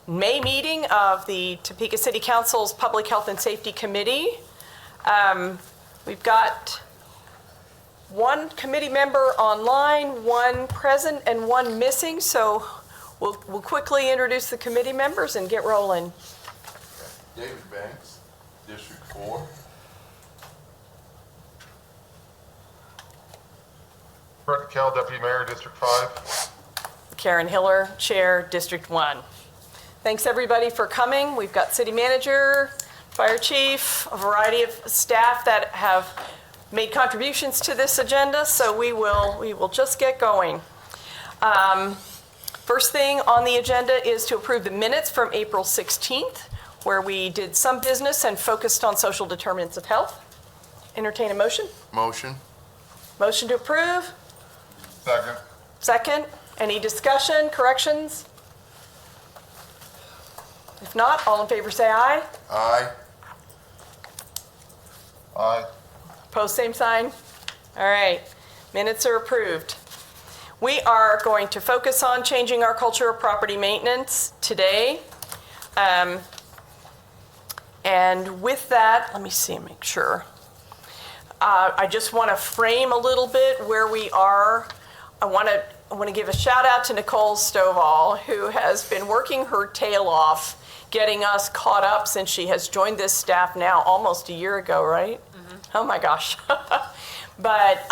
May meeting of the Topeka City Council's Public Health and Safety Committee. We've got one committee member online, one present, and one missing, so we'll quickly introduce the committee members and get rolling. David Banks, District 4. Brett Kell, Deputy Mayor, District 5. Karen Hiller, Chair, District 1. Thanks everybody for coming. We've got City Manager, Fire Chief, a variety of staff that have made contributions to this agenda, so we will just get going. First thing on the agenda is to approve the minutes from April 16th, where we did some business and focused on social determinants of health. Entertain a motion. Motion. Motion to approve. Second. Second. Any discussion, corrections? If not, all in favor say aye. Aye. Aye. Opposed, same sign. All right, minutes are approved. We are going to focus on changing our culture of property maintenance today. And with that, let me see, make sure. I just want to frame a little bit where we are. I want to give a shout out to Nicole Stovall, who has been working her tail off getting us caught up since she has joined this staff now almost a year ago, right? Mm-hmm. Oh my gosh. But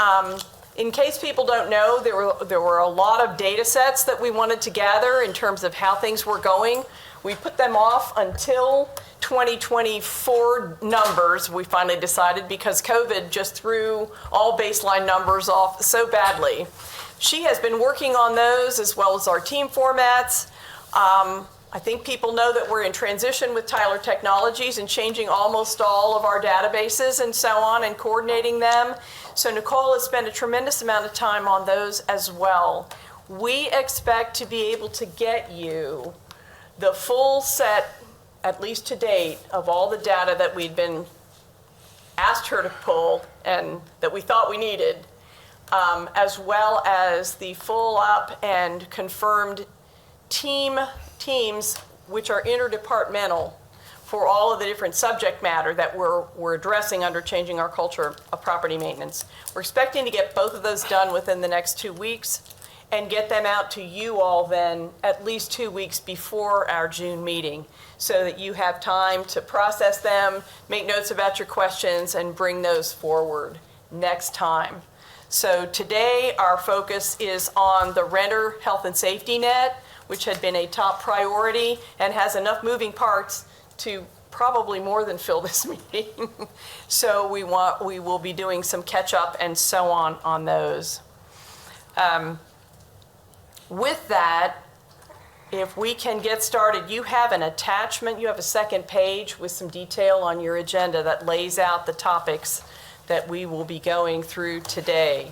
in case people don't know, there were a lot of data sets that we wanted to gather in terms of how things were going. We put them off until 2024 numbers, we finally decided, because COVID just threw all baseline numbers off so badly. She has been working on those as well as our team formats. I think people know that we're in transition with Tyler Technologies and changing almost all of our databases and so on and coordinating them. So Nicole has spent a tremendous amount of time on those as well. We expect to be able to get you the full set, at least to date, of all the data that we'd been asked her to pull and that we thought we needed, as well as the full up and confirmed teams which are interdepartmental for all of the different subject matter that we're addressing under changing our culture of property maintenance. We're expecting to get both of those done within the next 2 weeks and get them out to you all then at least 2 weeks before our June meeting so that you have time to process them, make notes about your questions, and bring those forward next time. So today our focus is on the renter health and safety net, which had been a top priority and has enough moving parts to probably more than fill this meeting. So we will be doing some catch up and so on those. With that, if we can get started, you have an attachment, you have a second page with some detail on your agenda that lays out the topics that we will be going through today.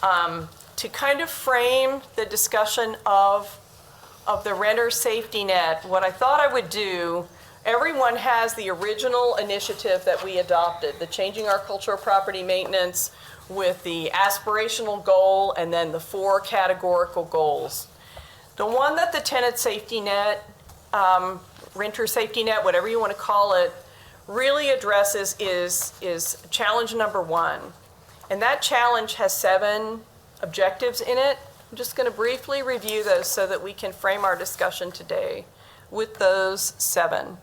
To kind of frame the discussion of the renter safety net, what I thought I would do, everyone has the original initiative that we adopted, the Changing Our Culture of Property Maintenance, with the aspirational goal and then the 4 categorical goals. The one that the tenant safety net, renter safety net, whatever you want to call it, really addresses is challenge number 1. And that challenge has 7 objectives in it. I'm just going to briefly review those so that we can frame our discussion today with those 7.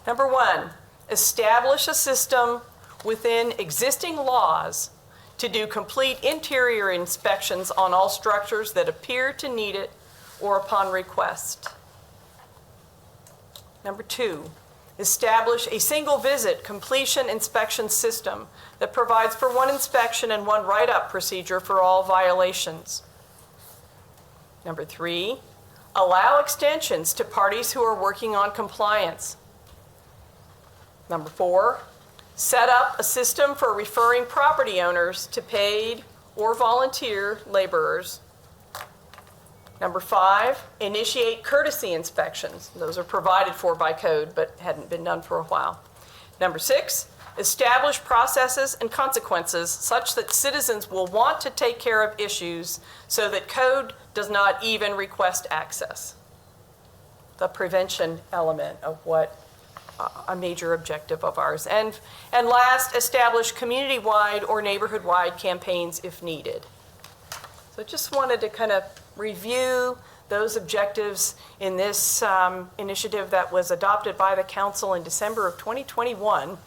Number 1, establish a system within existing laws to do complete interior inspections on all structures that appear to need it or upon request. Number 2, establish a single visit completion inspection system that provides for 1 inspection and 1 write-up procedure for all violations. Number 3, allow extensions to parties who are working on compliance. Number 4, set up a system for referring property owners to paid or volunteer laborers. Number 5, initiate courtesy inspections. Those are provided for by code, but hadn't been done for a while. Number 6, establish processes and consequences such that citizens will want to take care of issues so that code does not even request access. the prevention element of what a major objective of ours. And last, establish community-wide or neighborhood-wide campaigns if needed. So just wanted to kind of review those objectives in this initiative that was adopted by the council in December of 2021 in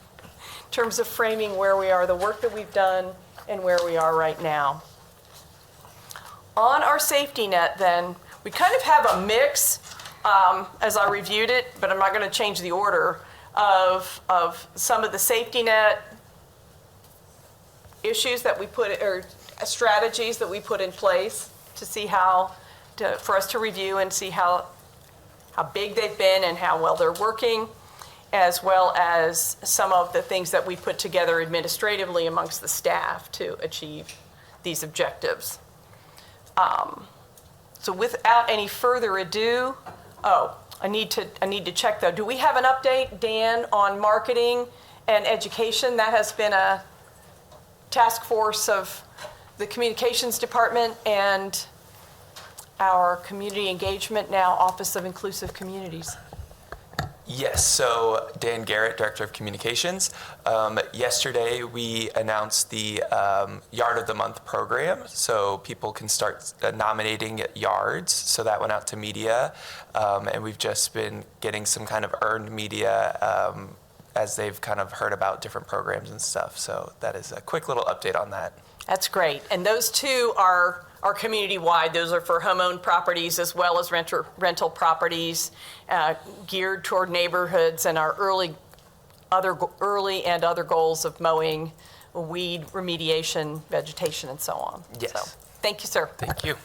terms of framing where we are, the work that we've done, and where we are right now. On our safety net then, we kind of have a mix, as I reviewed it, but I'm not going to change the order, of some of the safety net issues that we put, or strategies that we put in place to see for us to review and see how big they've been and how well they're working, as well as some of the things that we put together administratively amongst the staff to achieve these objectives. So without any further ado, I need to check though. Do we have an update, Dan, on marketing and education? That has been a task force of the communications department and our community engagement, now Office of Inclusive Communities. Yes, so Dan Garrett, Director of Communications. Yesterday we announced the Yard of the Month program, so people can start nominating yards. So that went out to media, and we've just been getting some kind of earned media as they've kind of heard about different programs and stuff. So that is a quick little update on that. That's great. And those two are community-wide. Those are for home-owned properties as well as rental properties geared toward neighborhoods and our early and other goals of mowing, weed remediation, vegetation, and so on. Yes. So, thank you, sir. Thank you.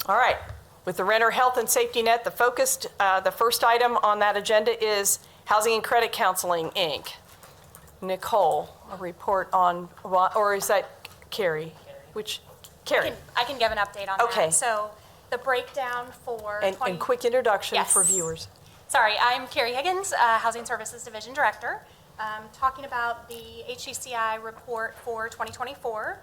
All right. With the renter health and safety net, the first item on that agenda is Housing and Credit Counseling, Inc. Nicole, a report on, or is that Carrie? Which? Carrie. I can give an update on Okay. that. So the breakdown for And quick introduction Yes. for viewers. Sorry, I'm Carrie Higgins, Housing Services Division Director, talking about the HCCI report for 2024.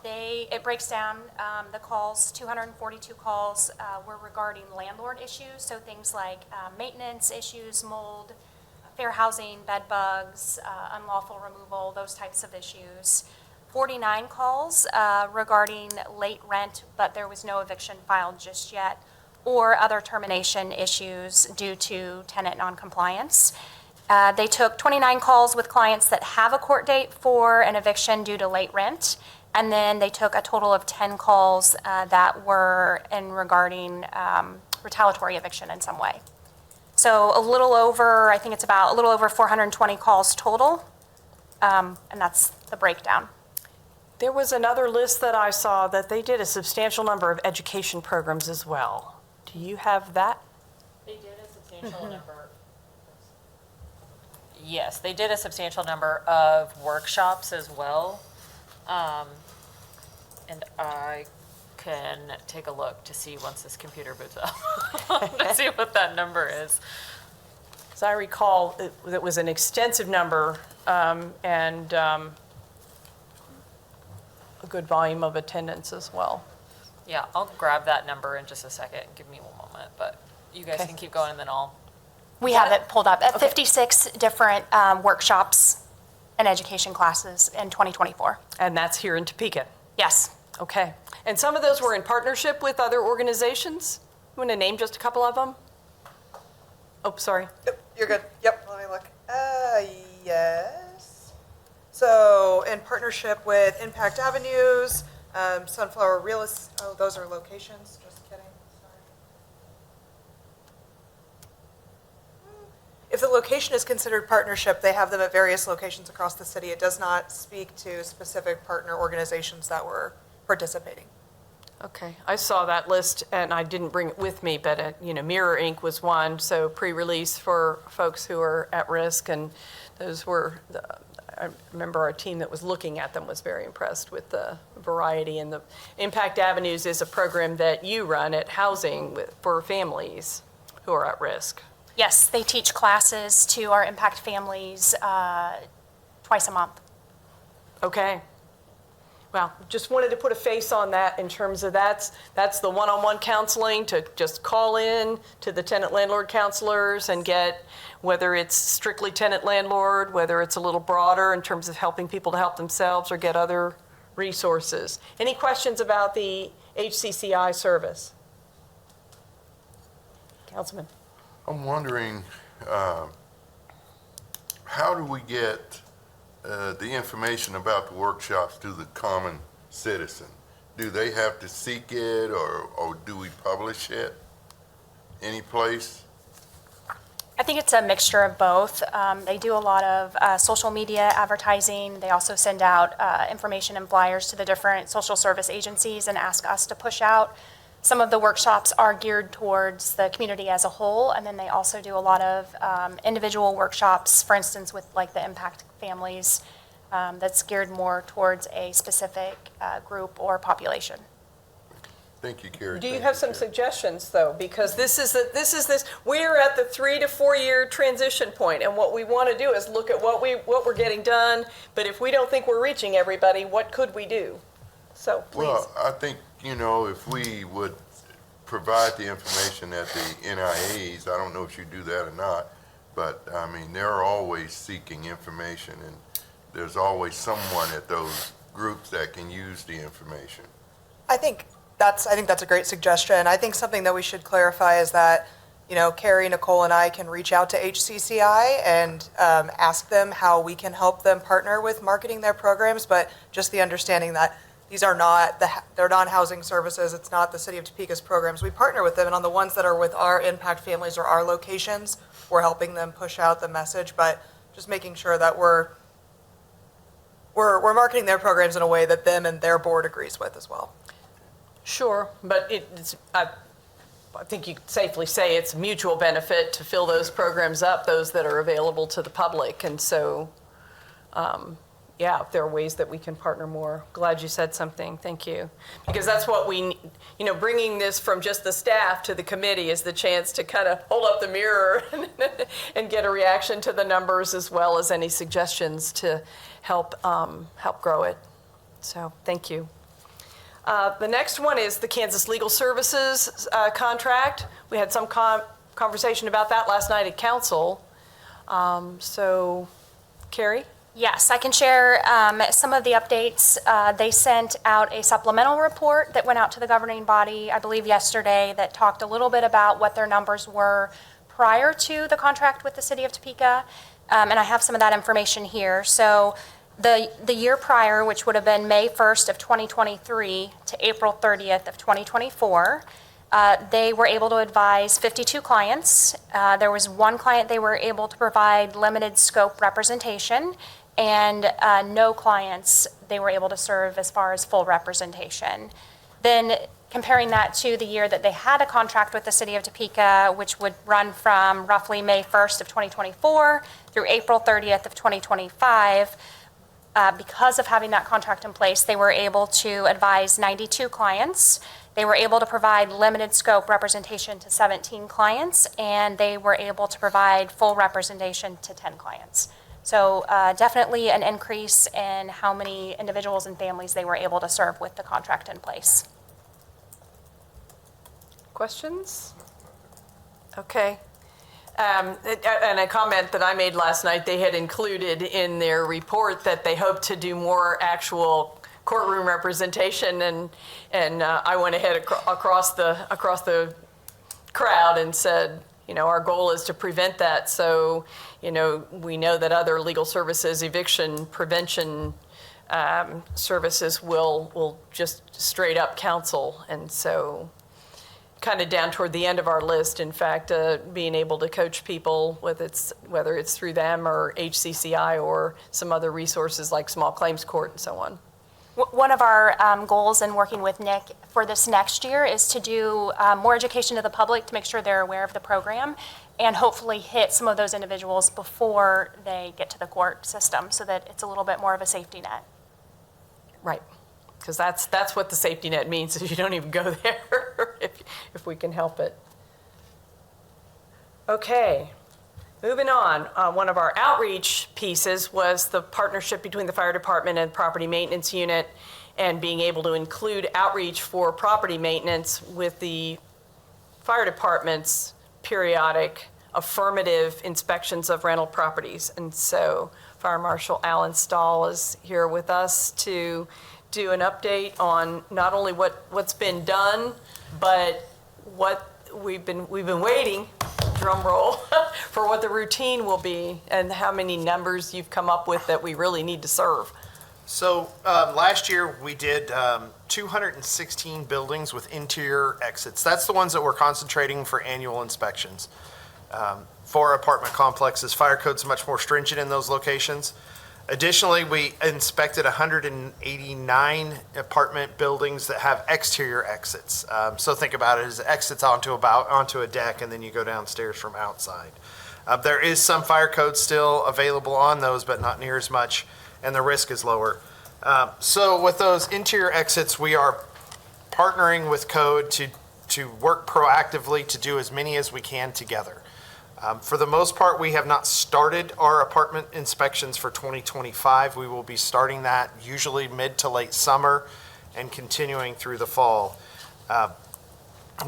It breaks down the calls, 242 calls were regarding landlord issues, so things like maintenance issues, mold, fair housing, bed bugs, unlawful removal, those types of issues. 49 calls regarding late rent, but there was no eviction filed just yet, or other termination issues due to tenant noncompliance. They took 29 calls with clients that have a court date for an eviction due to late rent, and then they took a total of 10 calls that were regarding retaliatory eviction in some way. So I think it's about a little over 420 calls total, and that's the breakdown. There was another list that I saw that they did a substantial number of education programs as well. Do you have that? They did a substantial number. Yes, they did a substantial number of workshops as well. And I can take a look to see once this computer boots up to see what that number is. As I recall, it was an extensive number and a good volume of attendance as well. Yeah, I'll grab that number in just a second. Give me one moment, but you guys Okay. can keep going and then I'll. We have it pulled up at 56 different workshops and education classes in 2024. And that's here in Topeka. Yes. Okay. And some of those were in partnership with other organizations? You want to name just a couple of them? Oh, sorry. Yep, you're good. Yep, let me look. Yes. So in partnership with Impact Avenues, Sunflower Real Estate, oh, those are locations, just kidding, sorry. If the location is considered partnership, they have them at various locations across the city. It does not speak to specific partner organizations that were participating. Okay, I saw that list and I didn't bring it with me, but Mirror Inc. was one, so pre-release for folks who are at risk, and those were, I remember our team that was looking at them was very impressed with the variety. And the Impact Avenues is a program that you run at Housing for families who are at risk. Yes, they teach classes to our impact families twice a month. Okay. Well, just wanted to put a face on that in terms of that's the one-on-one counseling to just call in to the tenant landlord counselors and get, whether it's strictly tenant landlord, whether it's a little broader in terms of helping people to help themselves or get other resources. Any questions about the HCCI service? Councilman. I'm wondering, how do we get the information about the workshops to the common citizen? Do they have to seek it, or do we publish it any place? I think it's a mixture of both. They do a lot of social media advertising. They also send out information and flyers to the different social service agencies and ask us to push out. Some of the workshops are geared towards the community as a whole, and then they also do a lot of individual workshops, for instance, with like the impact families, that's geared more towards a specific group or population. Thank you, Carrie. Do you Thank have some Carrie. suggestions, though? Because we're at the 3 to 4 year transition point, and what we want to do is look at what we're getting done, but if we don't think we're reaching everybody, what could we do? So, please. Well, I think, if we would provide the information at the NIAs, I don't know if you do that or not, but, they're always seeking information, and there's always someone at those groups that can use the information. I think that's a great suggestion. I think something that we should clarify is that, Carrie, Nicole, and I can reach out to HCCI and ask them how we can help them partner with marketing their programs, but just the understanding that these are they're non-housing services. It's not the City of Topeka's programs. We partner with them, and on the ones that are with our impact families or our locations, we're helping them push out the message, but just making sure that we're marketing their programs in a way that them and their board agrees with as well. Sure, but I think you could safely say it's mutual benefit to fill those programs up, those that are available to the public. And so, if there are ways that we can partner more. Glad you said something. Thank you. Because that's what we, bringing this from just the staff to the committee is the chance to kind of hold up the mirror and get a reaction to the numbers as well as any suggestions to help grow it. So, thank you. The next one is the Kansas Legal Services contract. We had some conversation about that last night at council. So, Carrie? Yes, I can share some of the updates. They sent out a supplemental report that went out to the governing body, I believe yesterday, that talked a little bit about what their numbers were prior to the contract with the City of Topeka. And I have some of that information here. So the year prior, which would have been May 1st of 2023 to April 30th of 2024, they were able to advise 52 clients. There was one client they were able to provide limited scope representation, and no clients they were able to serve as far as full representation. Then comparing that to the year that they had a contract with the City of Topeka, which would run from roughly May 1st of 2024 through April 30th of 2025, because of having that contract in place, they were able to advise 92 clients. They were able to provide limited scope representation to 17 clients, and they were able to provide full representation to 10 clients. So definitely an increase in how many individuals and families they were able to serve with the contract in place. Questions? Okay. And a comment that I made last night, they had included in their report that they hope to do more actual courtroom representation, and I went ahead across the crowd and said, our goal is to prevent that. So, we know that other legal services, eviction prevention services will just straight up counsel, and so kind of down toward the end of our list, in fact, being able to coach people, whether it's through them or HCCI or some other resources like small claims court and so on. One of our goals in working with Nick for this next year is to do more education to the public to make sure they're aware of the program and hopefully hit some of those individuals before they get to the court system so that it's a little bit more of a safety net. Right. Because that's what the safety net means, is you don't even go there if we can help it. Okay, moving on. One of our outreach pieces was the partnership between the fire department and property maintenance unit. and being able to include outreach for property maintenance with the fire department's periodic affirmative inspections of rental properties. And so Fire Marshal Alan Stahl is here with us to do an update on not only what's been done, but what we've been waiting, drum roll, for what the routine will be and how many numbers you've come up with that we really need to serve. So last year we did 216 buildings with interior exits. That's the ones that we're concentrating for annual inspections. For apartment complexes, fire code's much more stringent in those locations. Additionally, we inspected 189 apartment buildings that have exterior exits. So think about it as exits onto a deck, and then you go downstairs from outside. There is some fire code still available on those, but not near as much, and the risk is lower. So with those interior exits, we are partnering with code to work proactively to do as many as we can together. For the most part, we have not started our apartment inspections for 2025. We will be starting that usually mid to late summer and continuing through the fall.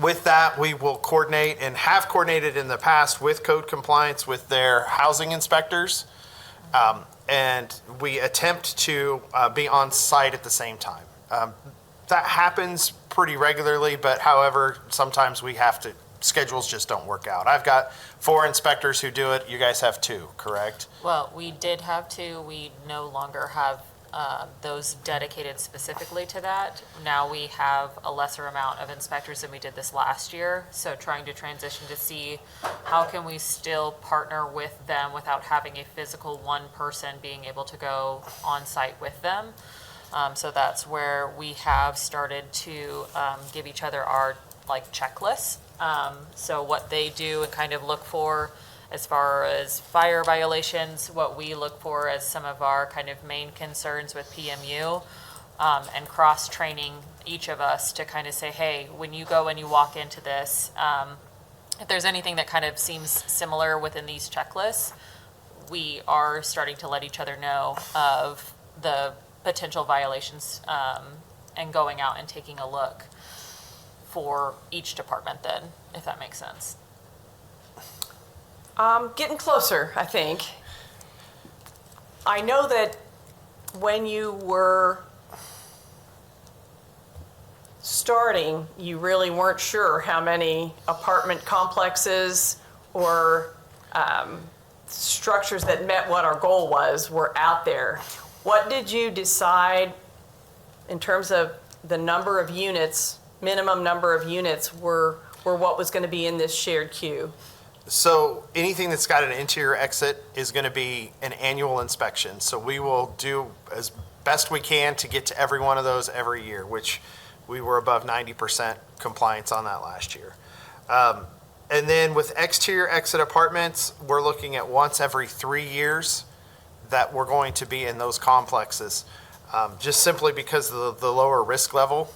With that, we will coordinate and have coordinated in the past with code compliance with their housing inspectors. And we attempt to be on site at the same time. That happens pretty regularly, but however, sometimes we have to, schedules just don't work out. I've got 4 inspectors who do it. You guys have 2, correct? Well, we did have 2. We no longer have those dedicated specifically to that. Now we have a lesser amount of inspectors than we did this last year. So trying to transition to see how can we still partner with them without having a physical one person being able to go on site with them. So that's where we have started to give each other our checklists. So what they do and kind of look for as far as fire violations, what we look for as some of our kind of main concerns with PMU, and cross-training each of us to kind of say, hey, when you go and you walk into this, if there's anything that kind of seems similar within these checklists, we are starting to let each other know of the potential violations, and going out and taking a look for each department then, if that makes sense. Getting closer, I think. I know that when you were starting, you really weren't sure how many apartment complexes or structures that met what our goal was were out there. What did you decide in terms of the number of units, minimum number of units were what was going to be in this shared queue? So anything that's got an interior exit is going to be an annual inspection. So we will do as best we can to get to every one of those every year, which we were above 90% compliance on that last year. And then with exterior exit apartments, we're looking at once every 3 years that we're going to be in those complexes, just simply because of the lower risk level,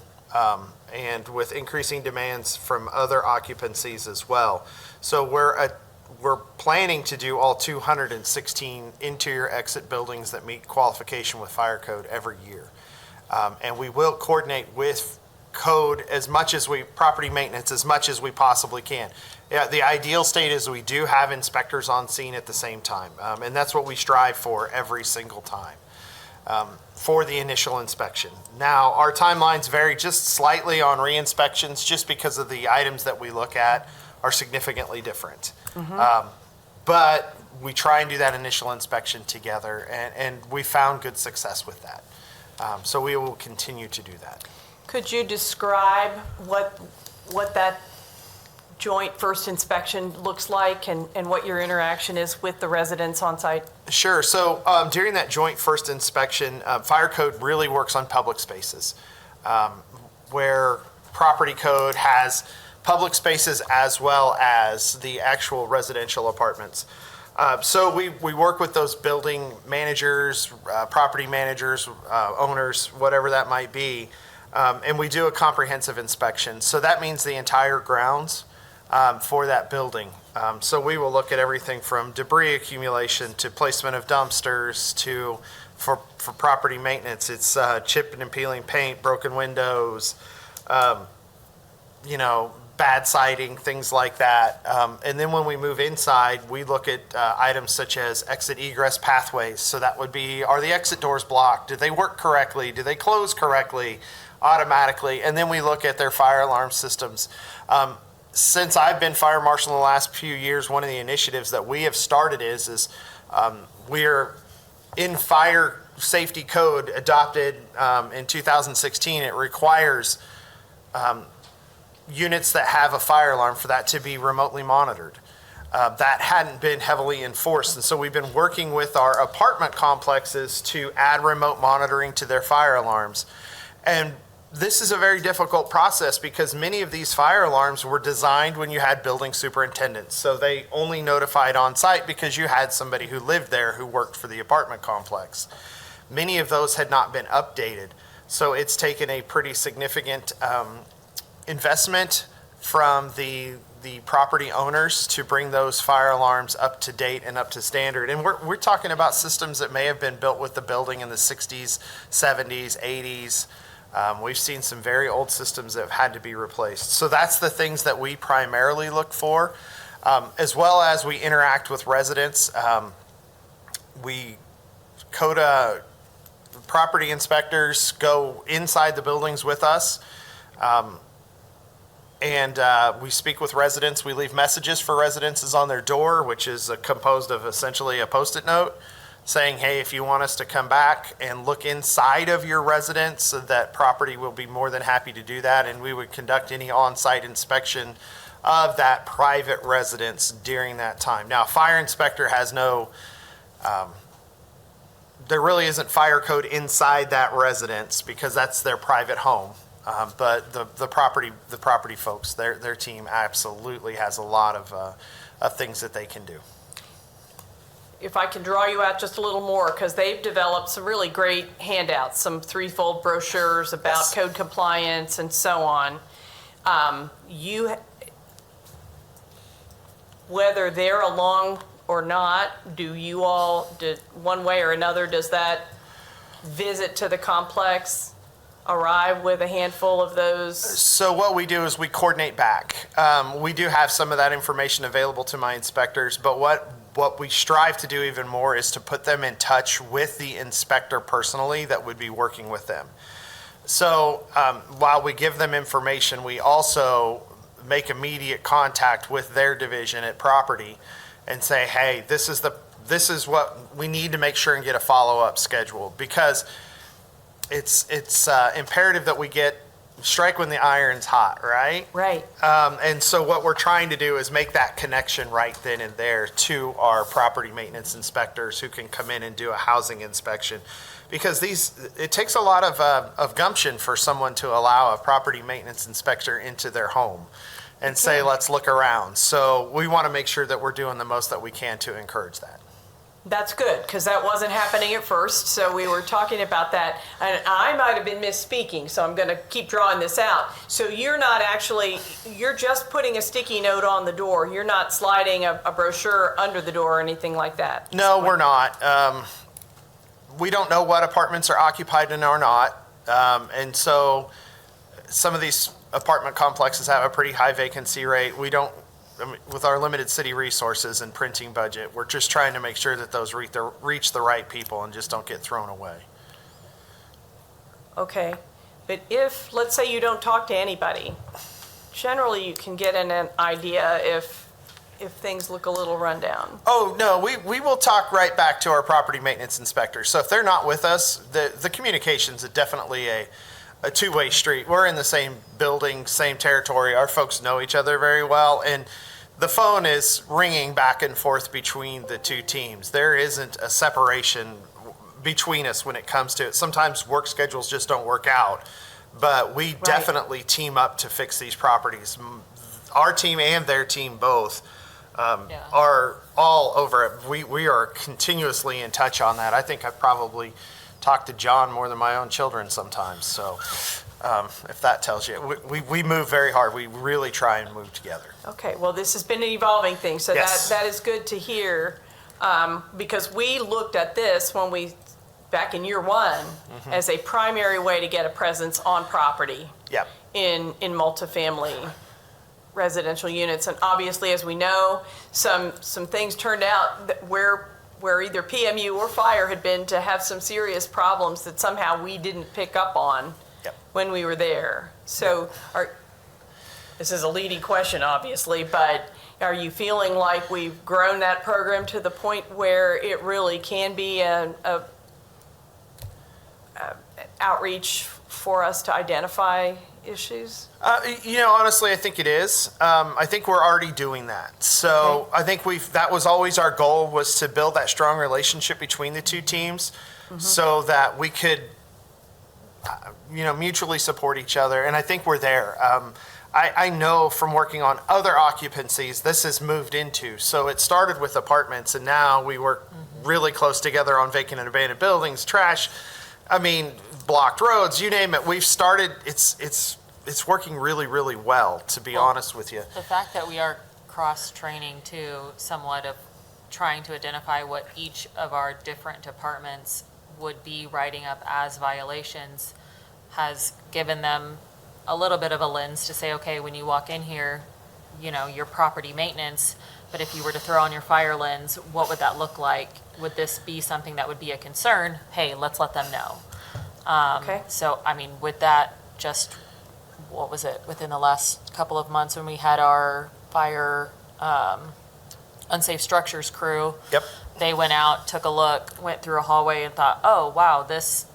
and with increasing demands from other occupancies as well. So we're planning to do all 216 interior exit buildings that meet qualification with fire code every year. And we will coordinate with code property maintenance as much as we possibly can. Yeah, the ideal state is we do have inspectors on scene at the same time. And that's what we strive for every single time. For the initial inspection. Now, our timelines vary just slightly on re-inspections just because of the items that we look at are significantly different. But we try and do that initial inspection together, and we found good success with that. So we will continue to do that. Could you describe what that joint first inspection looks like and what your interaction is with the residents on site? Sure. So during that joint first inspection, fire code really works on public spaces, where property code has public spaces as well as the actual residential apartments. So we work with those building managers, property managers, owners, whatever that might be, and we do a comprehensive inspection. So that means the entire grounds for that building. So we will look at everything from debris accumulation to placement of dumpsters to, for property maintenance, it's chipping and peeling paint, broken windows, bad siding, things like that. And then when we move inside, we look at items such as exit egress pathways. So that would be, are the exit doors blocked? Do they work correctly? Do they close correctly, automatically? And then we look at their fire alarm systems. Since I've been fire marshal in the last few years, one of the initiatives that we have started is we're in fire safety code adopted in 2016. It requires units that have a fire alarm for that to be remotely monitored. That hadn't been heavily enforced, and so we've been working with our apartment complexes to add remote monitoring to their fire alarms. And this is a very difficult process because many of these fire alarms were designed when you had building superintendents. So they only notified on site because you had somebody who lived there who worked for the apartment complex. Many of those had not been updated. So it's taken a pretty significant investment from the property owners to bring those fire alarms up to date and up to standard. And we're talking about systems that may have been built with the building in the 60s, 70s, 80s. We've seen some very old systems that have had to be replaced. So that's the things that we primarily look for, as well as we interact with residents. CODA property inspectors go inside the buildings with us, and we speak with residents. We leave messages for residences on their door, which is composed of essentially a Post-it note saying, hey, if you want us to come back and look inside of your residence, that property will be more than happy to do that, and we would conduct any on-site inspection of that private residence during that time. Now, a fire inspector has no, there really isn't fire code inside that residence because that's their private home. But the property folks, their team absolutely has a lot of things that they can do. If I can draw you out just a little more, because they've developed some really great handouts, some threefold brochures about Yes. code compliance and so on. Whether they're along or not, do you all, one way or another, does that visit to the complex arrive with a handful of those? So what we do is we coordinate back. We do have some of that information available to my inspectors, but what we strive to do even more is to put them in touch with the inspector personally that would be working with them. So while we give them information, we also make immediate contact with their division at property and say, hey, this is what we need to make sure and get a follow-up schedule, because it's imperative that we strike when the iron's hot, right? Right. And so what we're trying to do is make that connection right then and there to our property maintenance inspectors who can come in and do a housing inspection. Because it takes a lot of gumption for someone to allow a property maintenance inspector into their home and say, let's look around. So we want to make sure that we're doing the most that we can to encourage that. That's good, because that wasn't happening at first, so we were talking about that. And I might have been misspeaking, so I'm going to keep drawing this out. So you're just putting a sticky note on the door. You're not sliding a brochure under the door or anything like that? No, we're not. We don't know what apartments are occupied and are not. And so some of these apartment complexes have a pretty high vacancy rate. With our limited city resources and printing budget, we're just trying to make sure that those reach the right people and just don't get thrown away. Okay, but if, let's say you don't talk to anybody, generally you can get an idea if things look a little rundown. Oh, no, we will talk right back to our property maintenance inspectors. So if they're not with us, the communication's definitely a two-way street. We're in the same building, same territory. Our folks know each other very well, and the phone is ringing back and forth between the two teams. There isn't a separation between us when it comes to it. Sometimes work schedules just don't work out, but we definitely team up to fix these properties. Our team and their team both are all over it. We are continuously in touch on that. I think I've probably talk to John more than my own children sometimes. So if that tells you, we move very hard. We really try and move together. Okay, well, this has been an evolving thing, so Yes. that is good to hear. Because we looked at this back in year one, as a primary way to get a presence on property Yeah. in multifamily residential units. And obviously, as we know, some things turned out that where either PMU or fire had been to have some serious problems that somehow we didn't pick up on Yep. when we were there. So this is a leading question, obviously, but are you feeling like we've grown that program to the point where it really can be an outreach for us to identify issues? Honestly, I think it is. I think we're already doing that. So I think that was always our goal, was to build that strong relationship between the two teams so that we could, mutually support each other. And I think we're there. I know from working on other occupancies, this has moved into. So it started with apartments, and now we work really close together on vacant and abandoned buildings, trash. I mean, blocked roads, you name it. We've started. It's working really, really well, to be honest with you. The fact that we are cross-training too, somewhat of trying to identify what each of our different departments would be writing up as violations has given them a little bit of a lens to say, okay, when you walk in here, your property maintenance, but if you were to throw on your fire lens, what would that look like? Would this be something that would be a concern? Hey, let's let them know. Okay. So, with that, just, what was it, within the last couple of months when we had our fire unsafe structures crew. Yep. They went out, took a look, went through a hallway and thought, oh, wow, this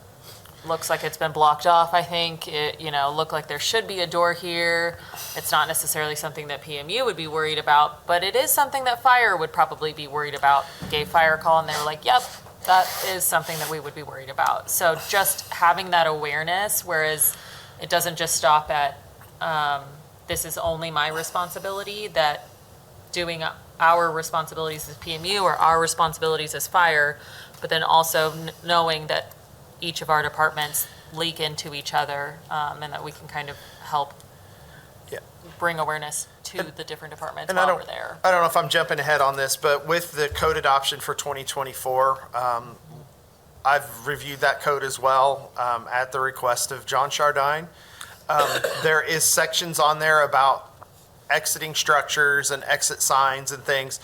looks like it's been blocked off, I think. It, looked like there should be a door here. It's not necessarily something that PMU would be worried about, but it is something that fire would probably be worried about. Gave fire a call and they were like, yep, that is something that we would be worried about. So just having that awareness, whereas it doesn't just stop at, this is only my responsibility, that doing our responsibilities as PMU or our responsibilities as fire, but then also knowing that each of our departments leak into each other, and that we can kind of help bring awareness to the different departments And while we're there. I don't know if I'm jumping ahead on this, but with the code adoption for 2024, I've reviewed that code as well at the request of John Chardine. There is sections on there about exiting structures and exit signs and things.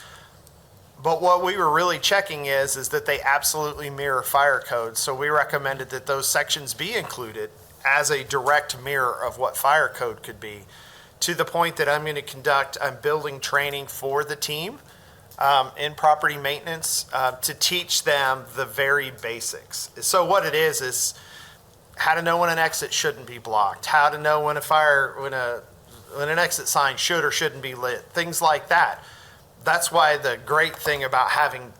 But what we were really checking is that they absolutely mirror fire code. So we recommended that those sections be included as a direct mirror of what fire code could be, to the point that I'm building training for the team in property maintenance to teach them the very basics. So what it is how to know when an exit shouldn't be blocked, how to know when an exit sign should or shouldn't be lit, things like that. That's why the great thing about having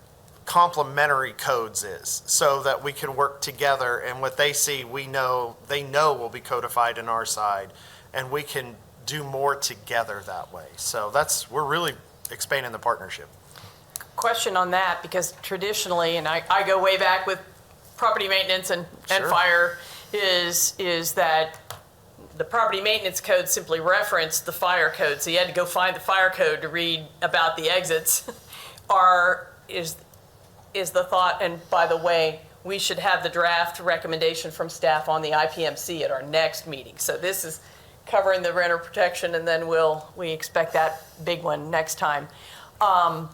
complementary codes is, so that we can work together, and what they see, they know will be codified in our side, and we can do more together that way. So we're really expanding the partnership. Question on that, because traditionally, and I go way back with property maintenance and Sure. fire, is that the property maintenance code simply referenced the fire code, so you had to go find the fire code to read about the exits. Is the thought, and by the way, we should have the draft recommendation from staff on the IPMC at our next meeting. So this is covering the renter protection, and then we expect that big one next time. Are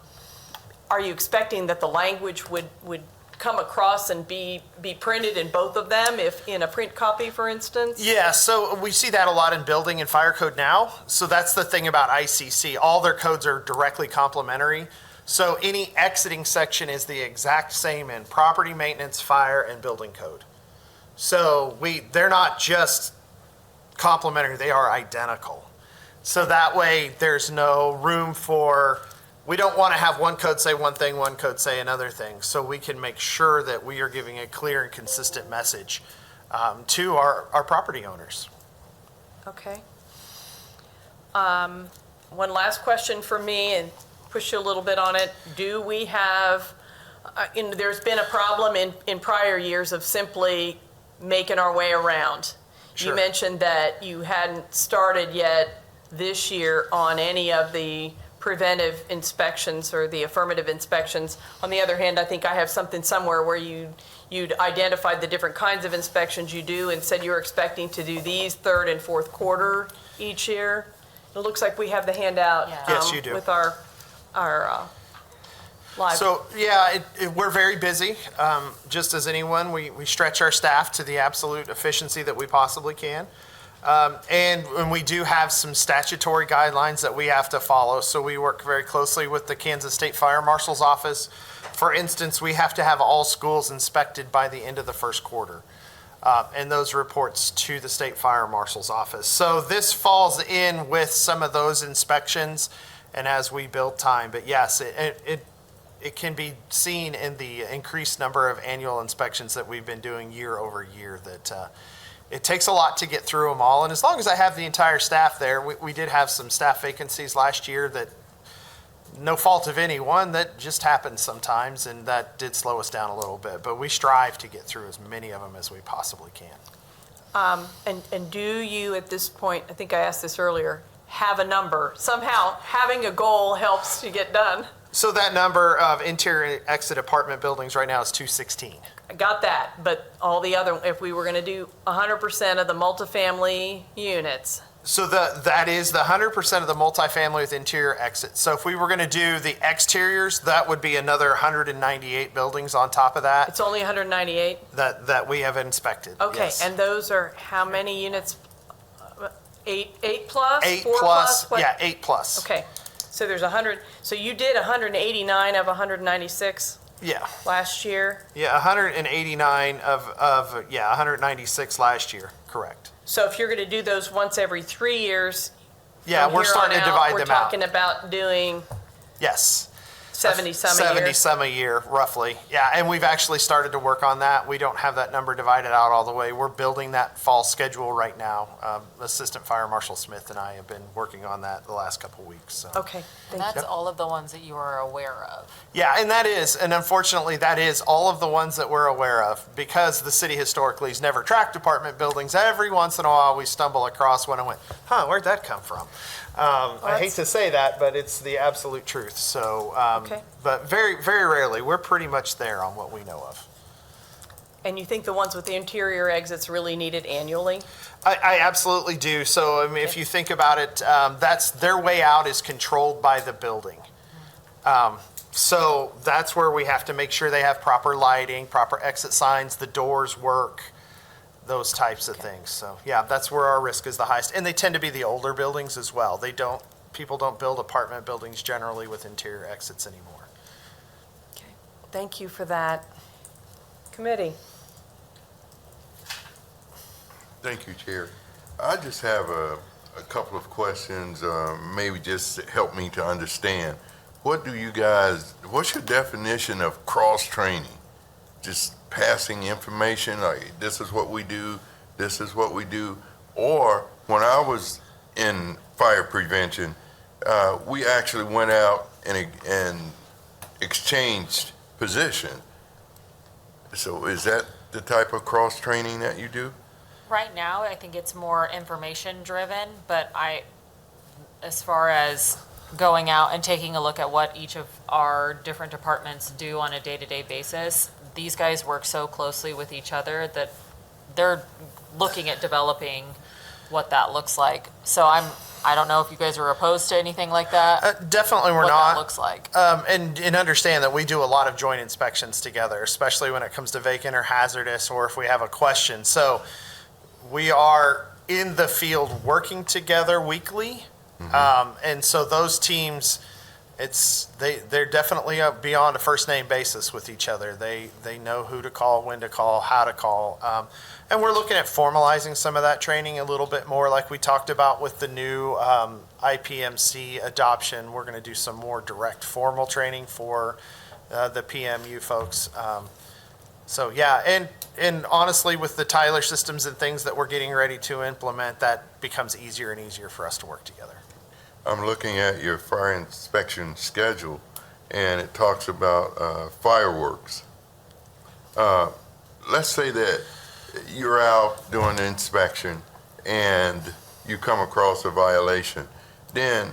you expecting that the language would come across and be printed in both of them, if in a print copy, for instance? Yeah, so we see that a lot in building and fire code now. So that's the thing about ICC. All their codes are directly complementary. So any exiting section is the exact same in property maintenance, fire, and building code. So they're not just complementary, they are identical. So that way there's no room for, we don't want to have one code say one thing, one code say another thing. So we can make sure that we are giving a clear and consistent message to our property owners. Okay. One last question for me, and push you a little bit on it. Do we have there's been a problem in prior years of simply making our way around. You Sure. mentioned that you hadn't started yet this year on any of the preventive inspections or the affirmative inspections. On the other hand, I think I have something somewhere where you'd identified the different kinds of inspections you do and said you were expecting to do these third and fourth quarter each year. It looks like we have the handout. Yeah. Yes, you do. With our live. So, yeah, we're very busy. Just as anyone, we stretch our staff to the absolute efficiency that we possibly can. And we do have some statutory guidelines that we have to follow. So we work very closely with the Kansas State Fire Marshal's office. For instance, we have to have all schools inspected by the end of the first quarter. And those reports to the State Fire Marshal's office. So this falls in with some of those inspections and as we build time. But yes, it can be seen in the increased number of annual inspections that we've been doing year over year that it takes a lot to get through them all. And as long as I have the entire staff there, we did have some staff vacancies last year that no fault of anyone, that just happens sometimes, and that did slow us down a little bit. But we strive to get through as many of them as we possibly can. And do you, at this point, I think I asked this earlier, have a number? Somehow, having a goal helps to get done. So that number of interior exit apartment buildings right now is 216. I got that, but all the other, if we were going to do 100% of the multifamily units, So that is the 100% of the multifamily with interior exits. So if we were going to do the exteriors, that would be another 198 buildings on top of that it's only 198? that we have inspected. Okay, Yes. and those are how many units? Eight plus? 8 4 plus, What? yeah, 8 plus. Okay, so there's 100, so you did 189 of 196 Yeah, last year? yeah, 189 of 196 last year, correct. So if you're going to do those once every 3 years, Yeah, from we're here starting on to out, divide we're them out. talking about doing Yes. 70-some a year? 70-some a year, roughly. Yeah, and we've actually started to work on that. We don't have that number divided out all the way. We're building that fall schedule right now. Assistant Fire Marshal Smith and I have been working on that the last couple of weeks. So. Okay, And thank you. that's all of the ones that you are aware of. Yeah, and unfortunately, that is all of the ones that we're aware of, because the city historically has never tracked apartment buildings. Every once in a while, we stumble across one and went, where'd that come from? I hate to say that, but it's the absolute truth. So, Okay. but very, very rarely, we're pretty much there on what we know of. And you think the ones with the interior exits really needed annually? I absolutely do. So, I mean, if you think about it, that's their way out is controlled by the building. So that's where we have to make sure they have proper lighting, proper exit signs, the doors work, those types of things. So, yeah, that's where our risk is the highest. And they tend to be the older buildings as well. People don't build apartment buildings generally with interior exits anymore. Okay, thank you for that. Committee? Thank you, Chair. I just have a couple of questions, maybe just to help me to understand. What's your definition of cross-training? Just passing information, like this is what we do, this is what we do? Or when I was in fire prevention, we actually went out and exchanged position. So is that the type of cross-training that you do? Right now, I think it's more information driven, but as far as going out and taking a look at what each of our different departments do on a day-to-day basis, these guys work so closely with each other that they're looking at developing what that looks like. So I don't know if you guys are opposed to anything like that. Definitely we're what not. that looks like. And understand that we do a lot of joint inspections together, especially when it comes to vacant or hazardous, or if we have a question. So we are in the field working together weekly. And so those teams, they're definitely beyond a first name basis with each other. They know who to call, when to call, how to call. And we're looking at formalizing some of that training a little bit more, like we talked about with the new IPMC adoption. We're going to do some more direct formal training for the PMU folks. So yeah, and honestly, with the Tyler systems and things that we're getting ready to implement, that becomes easier and easier for us to work together. I'm looking at your fire inspection schedule, and it talks about fireworks. Let's say that you're out doing an inspection and you come across a violation. Then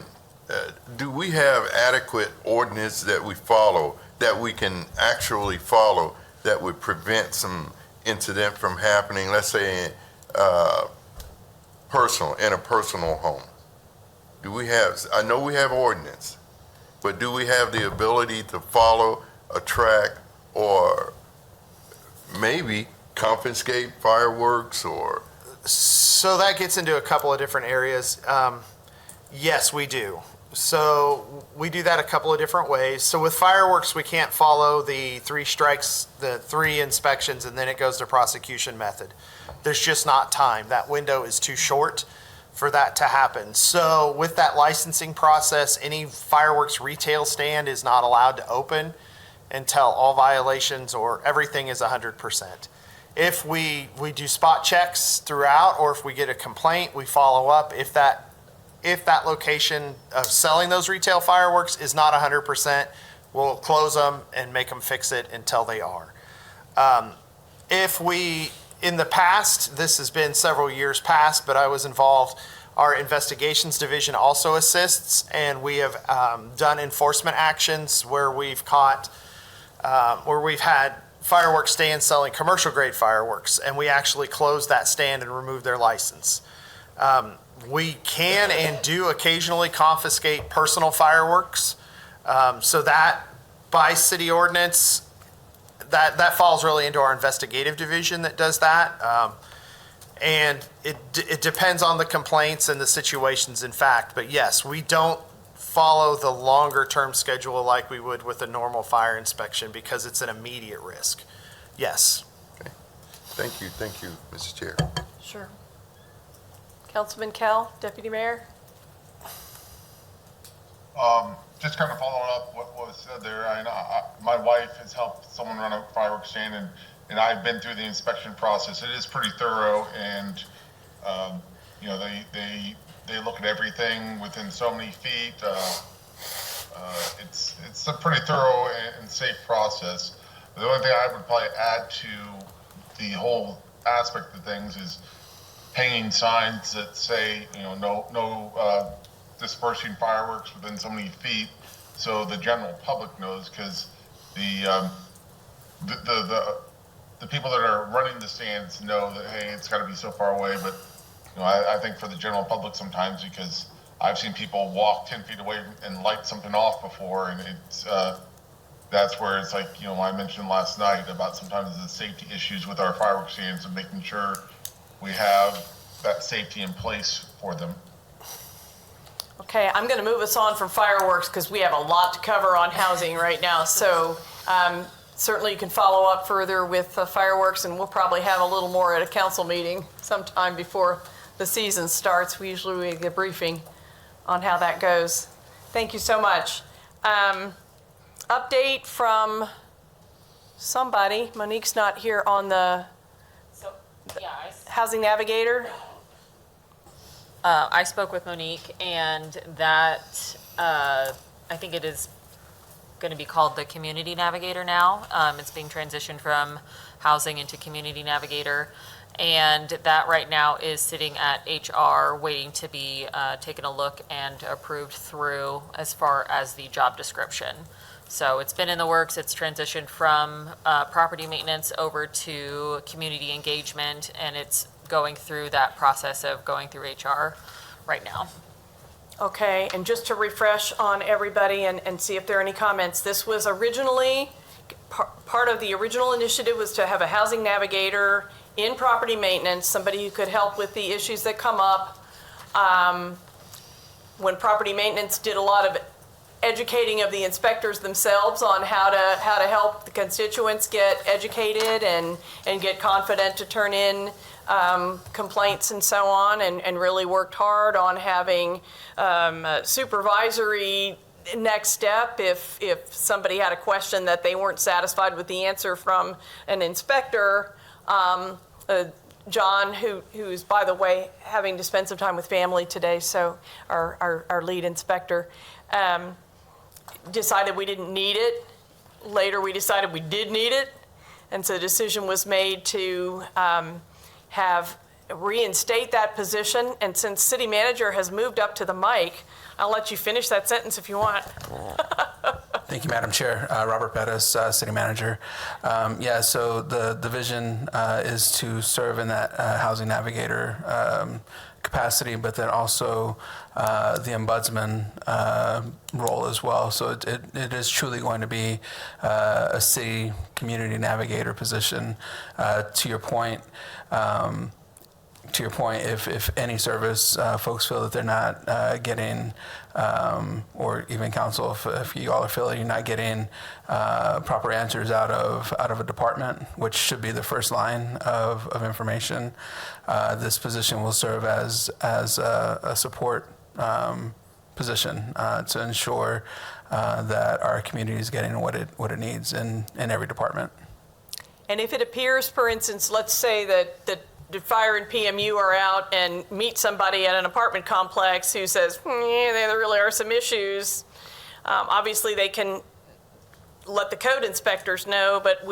do we have adequate ordinance that we follow, that we can actually follow, that would prevent some incident from happening, let's say in a personal home? Do we have, I know we have ordinance, but do we have the ability to follow a track or maybe confiscate fireworks or? So that gets into a couple of different areas. Yes, we do. So we do that a couple of different ways. So with fireworks, we can't follow the 3 strikes, the 3 inspections, and then it goes to prosecution method. There's just not time. That window is too short for that to happen. So with that licensing process, any fireworks retail stand is not allowed to open until all violations or everything is 100%. If we do spot checks throughout, or if we get a complaint, we follow up. If that location of selling those retail fireworks is not 100%, we'll close them and make them fix it until they are. In the past, this has been several years past, but I was involved, our investigations division also assists, and we have done enforcement actions where we've had fireworks stands selling commercial grade fireworks, and we actually closed that stand and removed their license. We can and do occasionally confiscate personal fireworks. So that by city ordinance, that falls really into our investigative division that does that. And it depends on the complaints and the situations in fact, but yes, we don't follow the longer term schedule like we would with a normal fire inspection because it's an immediate risk. Yes. Okay. Thank you, Mrs. Chair. Sure. Councilman Kell, Deputy Mayor? Just kind of following up what was said there, my wife has helped someone run a fireworks stand, and I've been through the inspection process. It is pretty thorough, and they look at everything within so many feet. It's a pretty thorough and safe process. The only thing I would probably add to the whole aspect of things is hanging signs that say, no dispersing fireworks within so many feet, so the general public knows, because the people that are running the stands know that, hey, it's got to be so far away. But I think for the general public sometimes, because I've seen people walk 10 feet away and light something off before, and it's that's where it's like, I mentioned last night about sometimes the safety issues with our fireworks stands and making sure we have that safety in place for them. Okay, I'm going to move us on from fireworks because we have a lot to cover on housing right now. So certainly you can follow up further with fireworks, and we'll probably have a little more at a council meeting sometime before the season starts. We usually get a briefing on how that goes. Thank you so much. Update from somebody. Monique's not here on the Housing Navigator. I spoke with Monique, and that I think it is going to be called the Community Navigator now. It's being transitioned from housing into Community Navigator, and that right now is sitting at HR waiting to be taken a look and approved through as far as the job description. So it's been in the works. It's transitioned from property maintenance over to community engagement, and it's going through that process of going through HR right now. Okay, and just to refresh on everybody and see if there are any comments, this was originally, part of the original initiative was to have a housing navigator in property maintenance, somebody who could help with the issues that come up. When property maintenance did a lot of educating of the inspectors themselves on how to help the constituents get educated and get confident to turn in complaints and so on, and really worked hard on having a supervisory next step if somebody had a question that they weren't satisfied with the answer from an inspector. John, who's, by the way, having to spend some time with family today, so our lead inspector, decided we didn't need it. Later, we decided we did need it. And so the decision was made to reinstate that position. And since city manager has moved up to the mic, I'll let you finish that sentence if you want. Thank you, Madam Chair. Robert Bettis, City Manager. So the vision is to serve in that housing navigator capacity, but then also the ombudsman role as well. So it is truly going to be a city community navigator position. To your point, if any service folks feel that they're not getting, or even council, if you all feel that you're not getting proper answers out of a department, which should be the first line of information, this position will serve as a support position to ensure that our community is getting what it needs in every department. And if it appears, for instance, let's say that the fire and PMU are out and meet somebody at an apartment complex who says, there really are some issues, obviously they can let the code inspectors know, but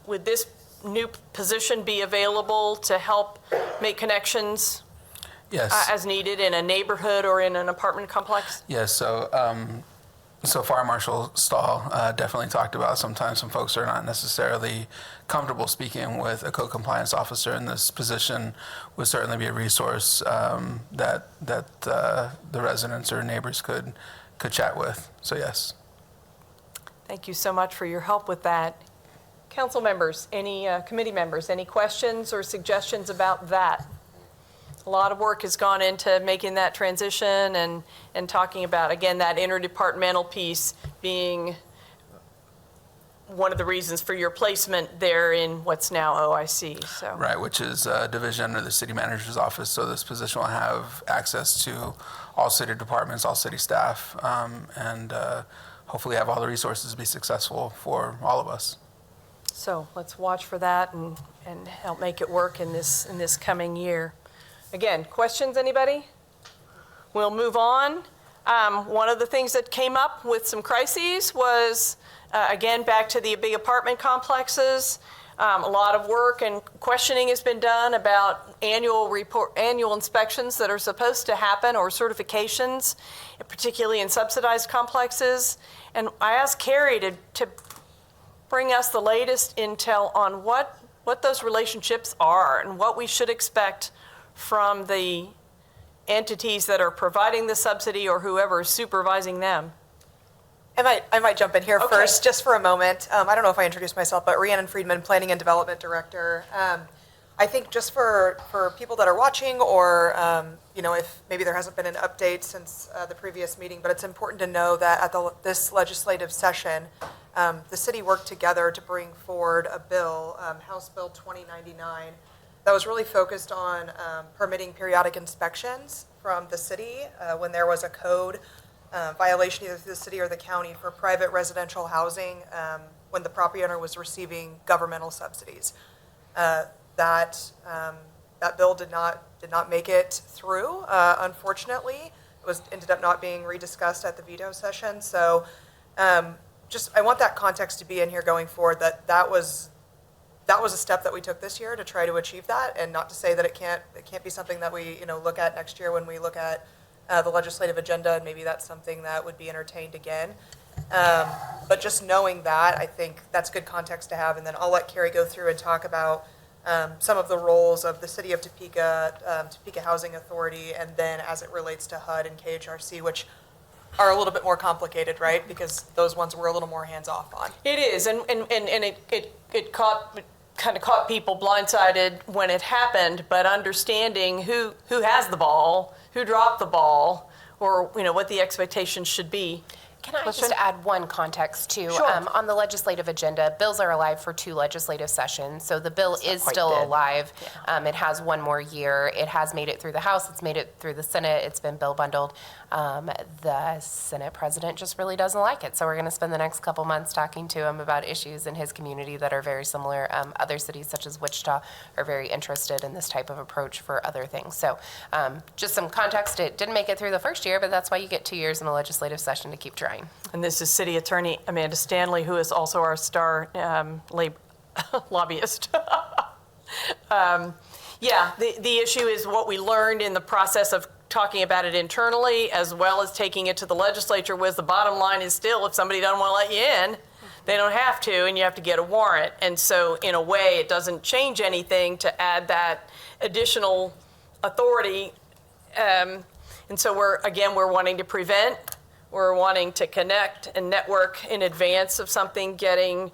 would this new position be available to help make connections? Yes. As needed in a neighborhood or in an apartment complex? Yes, so Fire Marshal Stahl definitely talked about sometimes some folks are not necessarily comfortable speaking with a code compliance officer, and this position would certainly be a resource that the residents or neighbors could chat with. So yes. Thank you so much for your help with that. Council members, any committee members, any questions or suggestions about that? A lot of work has gone into making that transition and talking about, again, that interdepartmental piece being one of the reasons for your placement there in what's now OIC. So. Right, which is a division under the city manager's office. So this position will have access to all city departments, all city staff, and hopefully have all the resources to be successful for all of us. So let's watch for that and help make it work in this coming year. Again, questions, anybody? We'll move on. One of the things that came up with some crises was, again, back to the big apartment complexes. A lot of work and questioning has been done about annual inspections that are supposed to happen, or certifications, particularly in subsidized complexes. And I asked Carrie to bring us the latest intel on what those relationships are and what we should expect from the entities that are providing the subsidy or whoever is supervising them. I might jump in here Okay. first, just for a moment. I don't know if I introduced myself, but Rhiannon Friedman, Planning and Development Director. I think just for people that are watching, or if maybe there hasn't been an update since the previous meeting, but it's important to know that at this legislative session, the city worked together to bring forward a bill, House Bill 2099, that was really focused on permitting periodic inspections from the city when there was a code violation either through the city or the county for private residential housing when the property owner was receiving governmental subsidies. That bill did not make it through, unfortunately. It ended up not being rediscussed at the veto session. So I want that context to be in here going forward, that was a step that we took this year to try to achieve that, and not to say that it can't be something that we look at next year when we look at the legislative agenda, and maybe that's something that would be entertained again. But just knowing that, I think that's good context to have, and then I'll let Carrie go through and talk about some of the roles of the City of Topeka, Topeka Housing Authority, and then as it relates to HUD and KHRC, which are a little bit more complicated, right? Because those ones we're a little more hands-off on. It is, and it kind of caught people blindsided when it happened, but understanding who has the ball, who dropped the ball, or what the expectations should be. Can I Question? just add one context too? Sure. On the legislative agenda, bills are alive for 2 legislative sessions, so the bill is quite still dead. alive. It has 1 more year. It has made it through the House. It's made it through the Senate. It's been bill bundled. The Senate president just really doesn't like it, so we're going to spend the next couple months talking to him about issues in his community that are very similar. Other cities, such as Wichita, are very interested in this type of approach for other things. So just some context. It didn't make it through the first year, but that's why you get 2 years in a legislative session to keep track. trying. And this is City Attorney Amanda Stanley, who is also our star lobbyist. Yeah, the issue is what we learned in the process of talking about it internally, as well as taking it to the legislature, was the bottom line is still, if somebody doesn't want to let you in, they don't have to, and you have to get a warrant. And so in a way, it doesn't change anything to add that additional authority. And so we're wanting to prevent, we're wanting to connect and network in advance of something getting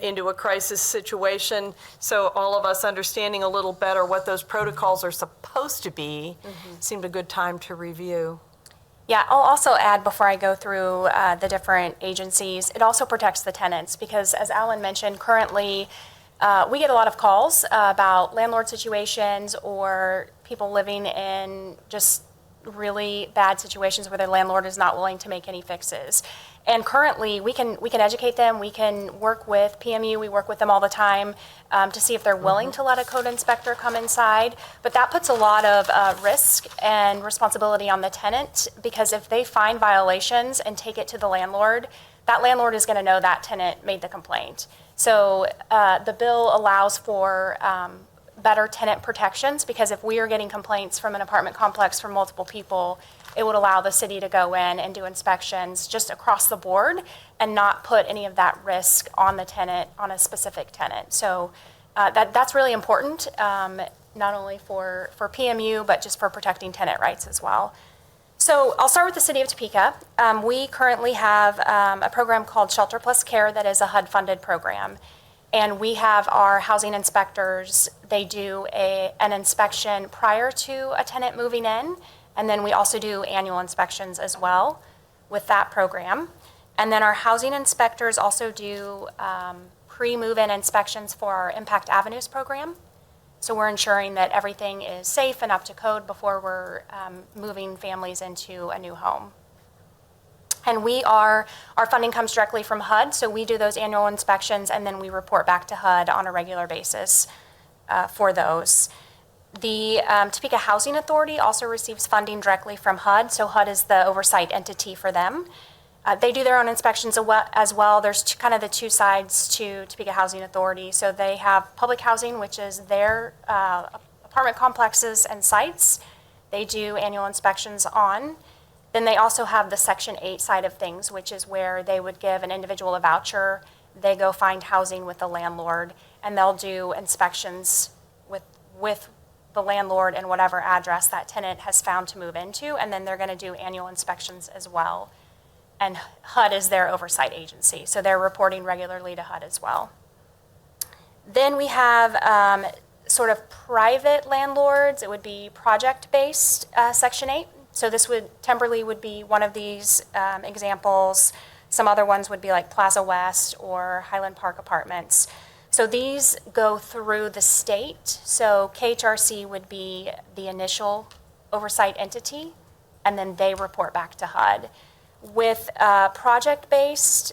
into a crisis situation. So all of us understanding a little better what those protocols are supposed to be seemed a good time to review. Yeah, I'll also add before I go through the different agencies, it also protects the tenants because as Alan mentioned, currently we get a lot of calls about landlord situations or people living in just really bad situations where their landlord is not willing to make any fixes. And currently, we can educate them. We can work with PMU. We work with them all the time to see if they're willing to let a code inspector come inside. But that puts a lot of risk and responsibility on the tenant because if they find violations and take it to the landlord, that landlord is going to know that tenant made the complaint. So the bill allows for better tenant protections because if we are getting complaints from an apartment complex from multiple people, it would allow the city to go in and do inspections just across the board and not put any of that risk on the tenant, on a specific tenant. So that's really important, not only for PMU, but just for protecting tenant rights as well. So I'll start with the city of Topeka. We currently have a program called Shelter Plus Care that is a HUD-funded program. And we have our housing inspectors, they do an inspection prior to a tenant moving in. And then we also do annual inspections as well with that program. And then our housing inspectors also do pre-move-in inspections for our Impact Avenues program. So we're ensuring that everything is safe and up to code before we're moving families into a new home. And our funding comes directly from HUD, so we do those annual inspections and then we report back to HUD on a regular basis for those. The Topeka Housing Authority also receives funding directly from HUD, so HUD is the oversight entity for them. They do their own inspections as well. There's kind of the two sides to Topeka Housing Authority. So they have public housing, which is their apartment complexes and sites. They do annual inspections on. Then they also have the Section 8 side of things, which is where they would give an individual a voucher. They go find housing with the landlord, and they'll do inspections with the landlord and whatever address that tenant has found to move into, and then they're going to do annual inspections as well. And HUD is their oversight agency, so they're reporting regularly to HUD as well. Then we have sort of private landlords. It would be project-based Section 8. So Temperley would be one of these examples. Some other ones would be like Plaza West or Highland Park Apartments. So these go through the state. So KHRC would be the initial oversight entity, and then they report back to HUD. With project-based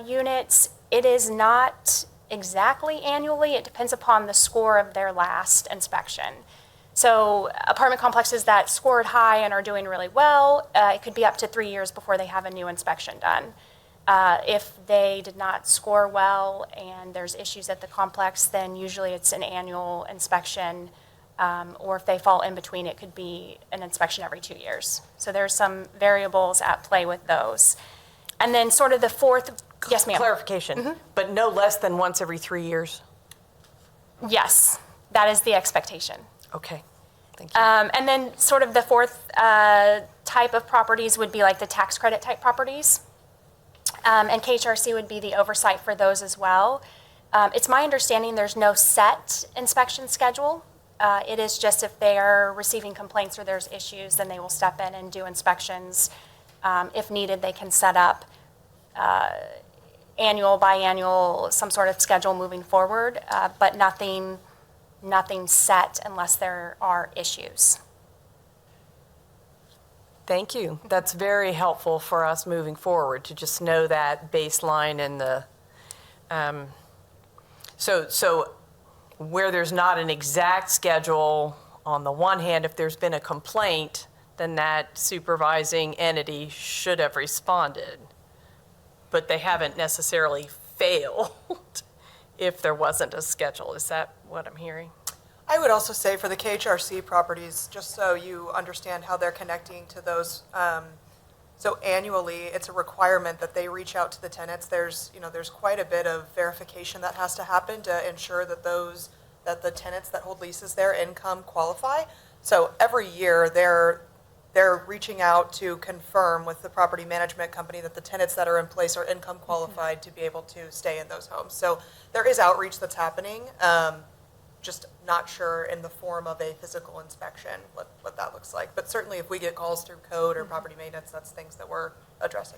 units, it is not exactly annually. It depends upon the score of their last inspection. So apartment complexes that scored high and are doing really well, it could be up to 3 years before they have a new inspection done. If they did not score well and there's issues at the complex, then usually it's an annual inspection, or if they fall in between, it could be an inspection every 2 years. So there's some variables at play with those. And then sort of the fourth, yes, ma'am. Clarification, but no less than once every 3 years? Yes, that is the expectation. Okay, thank you. And then sort of the fourth type of properties would be like the tax credit type properties. And KHRC would be the oversight for those as well. It's my understanding there's no set inspection schedule. It is just if they are receiving complaints or there's issues, then they will step in and do inspections. If needed, they can set up annual, biannual, some sort of schedule moving forward, but nothing set unless there are issues. Thank you. That's very helpful for us moving forward to just know that baseline and the, so where there's not an exact schedule, on the one hand, if there's been a complaint, then that supervising entity should have responded. But they haven't necessarily failed if there wasn't a schedule. Is that what I'm hearing? I would also say for the KHRC properties, just so you understand how they're connecting to those, so annually, it's a requirement that they reach out to the tenants. There's quite a bit of verification that has to happen to ensure that that the tenants that hold leases there income qualify. So every year, they're reaching out to confirm with the property management company that the tenants that are in place are income qualified to be able to stay in those homes. So there is outreach that's happening. Just not sure in the form of a physical inspection what that looks like. But certainly if we get calls through code or property maintenance, that's things that we're addressing.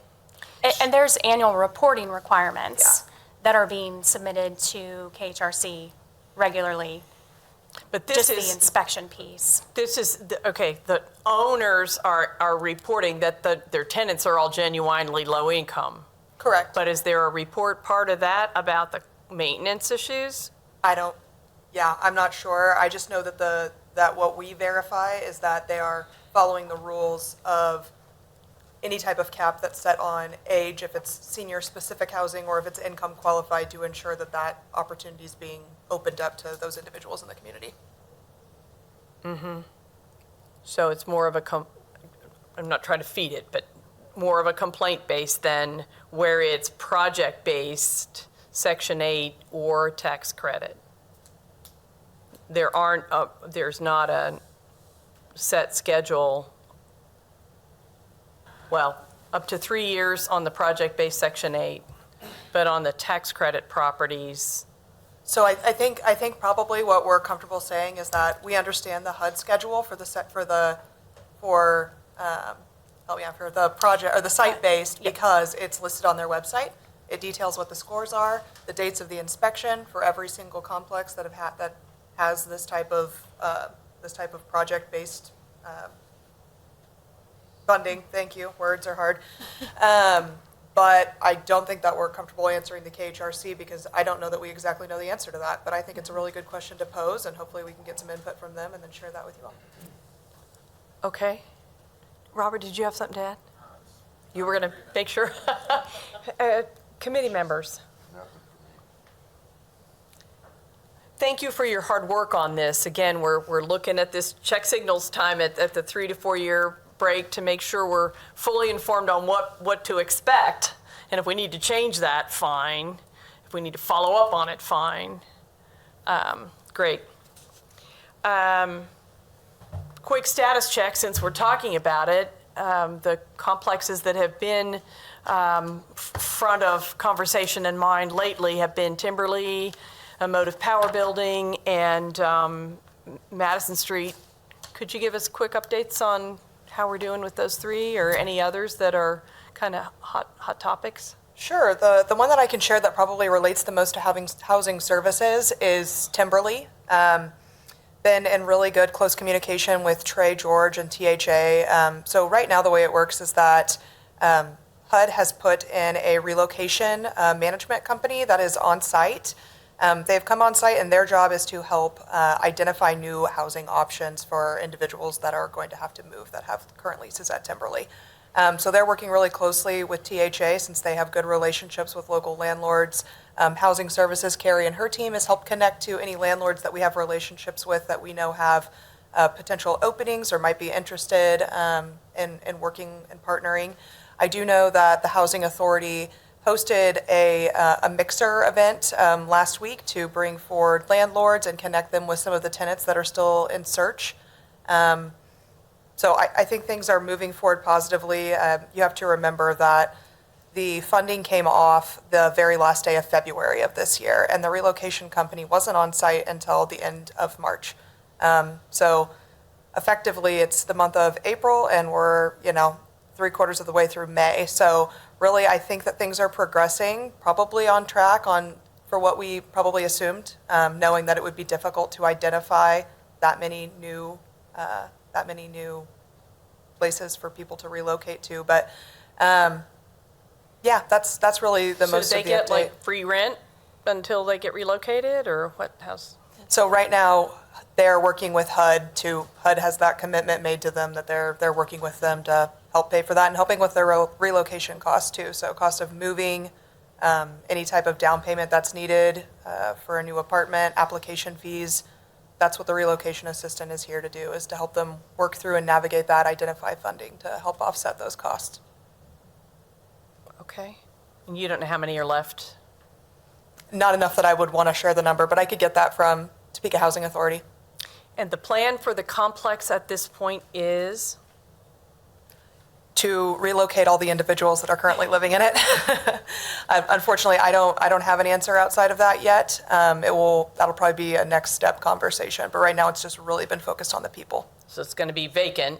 And there's annual reporting requirements that are being submitted to KHRC regularly, But just the inspection piece. The owners are reporting that their tenants are all genuinely low income. Correct. But is there a report part of that about the maintenance issues? I'm not sure. I just know that what we verify is that they are following the rules of any type of cap that's set on age, if it's senior-specific housing or if it's income qualified, to ensure that that opportunity is being opened up to those individuals in the community. So it's more of I'm not trying to feed it, but more of a complaint-based than where it's project-based, Section 8 or tax credit. There's not a set schedule. Well, up to 3 years on the project-based Section 8, but on the tax credit properties. So I think probably what we're comfortable saying is that we understand the HUD schedule for the project or the site-based because it's listed on their website. It details what the scores are, the dates of the inspection for every single complex that has this type of project-based funding. Thank you. Words are hard. But I don't think that we're comfortable answering the KHRC because I don't know that we exactly know the answer to that. But I think it's a really good question to pose, and hopefully we can get some input from them and then share that with you all. Okay. Robert, did you have something to add? You were going to make sure? Committee members. Thank you for your hard work on this. Again, we're looking at this check signals time at the 3 to 4 year break to make sure we're fully informed on what to expect. And if we need to change that, fine. If we need to follow up on it, fine. Great. Quick status check since we're talking about it. The complexes that have been front of conversation and mind lately have been Timberley, Motive Power Building, and Madison Street. Could you give us quick updates on how we're doing with those three or any others that are kind of hot topics? Sure. The one that I can share that probably relates the most to housing services is Timberley. Been in really good close communication with Trey, George, and THA. So right now the way it works is that HUD has put in a relocation management company that is on site. They've come on site and their job is to help identify new housing options for individuals that are going to have to move that have current leases at Timberley. So they're working really closely with THA since they have good relationships with local landlords. Housing Services, Carrie and her team has helped connect to any landlords that we have relationships with that we know have potential openings or might be interested in working and partnering. I do know that the Housing Authority hosted a mixer event last week to bring forward landlords and connect them with some of the tenants that are still in search. So I think things are moving forward positively. You have to remember that the funding came off the very last day of February of this year, and the relocation company wasn't on site until the end of March. So effectively, it's the month of April, and we're 3/4 of the way through May. So really, I think that things are progressing, probably on track for what we probably assumed, knowing that it would be difficult to identify that many new places for people to relocate to. But yeah, that's really the most of the update. So they get like free rent until they get relocated, or what? So right now, they're working with HUD has that commitment made to them that they're working with them to help pay for that and helping with their relocation costs too. So cost of moving, any type of down payment that's needed for a new apartment, application fees. That's what the relocation assistant is here to do, is to help them work through and navigate that, identify funding to help offset those costs. Okay. And you don't know how many are left? Not enough that I would want to share the number, but I could get that from Topeka Housing Authority. And the plan for the complex at this point is? To relocate all the individuals that are currently living in it. Unfortunately, I don't have an answer outside of that yet. That'll probably be a next step conversation, but right now it's just really been focused on the people. So it's going to be vacant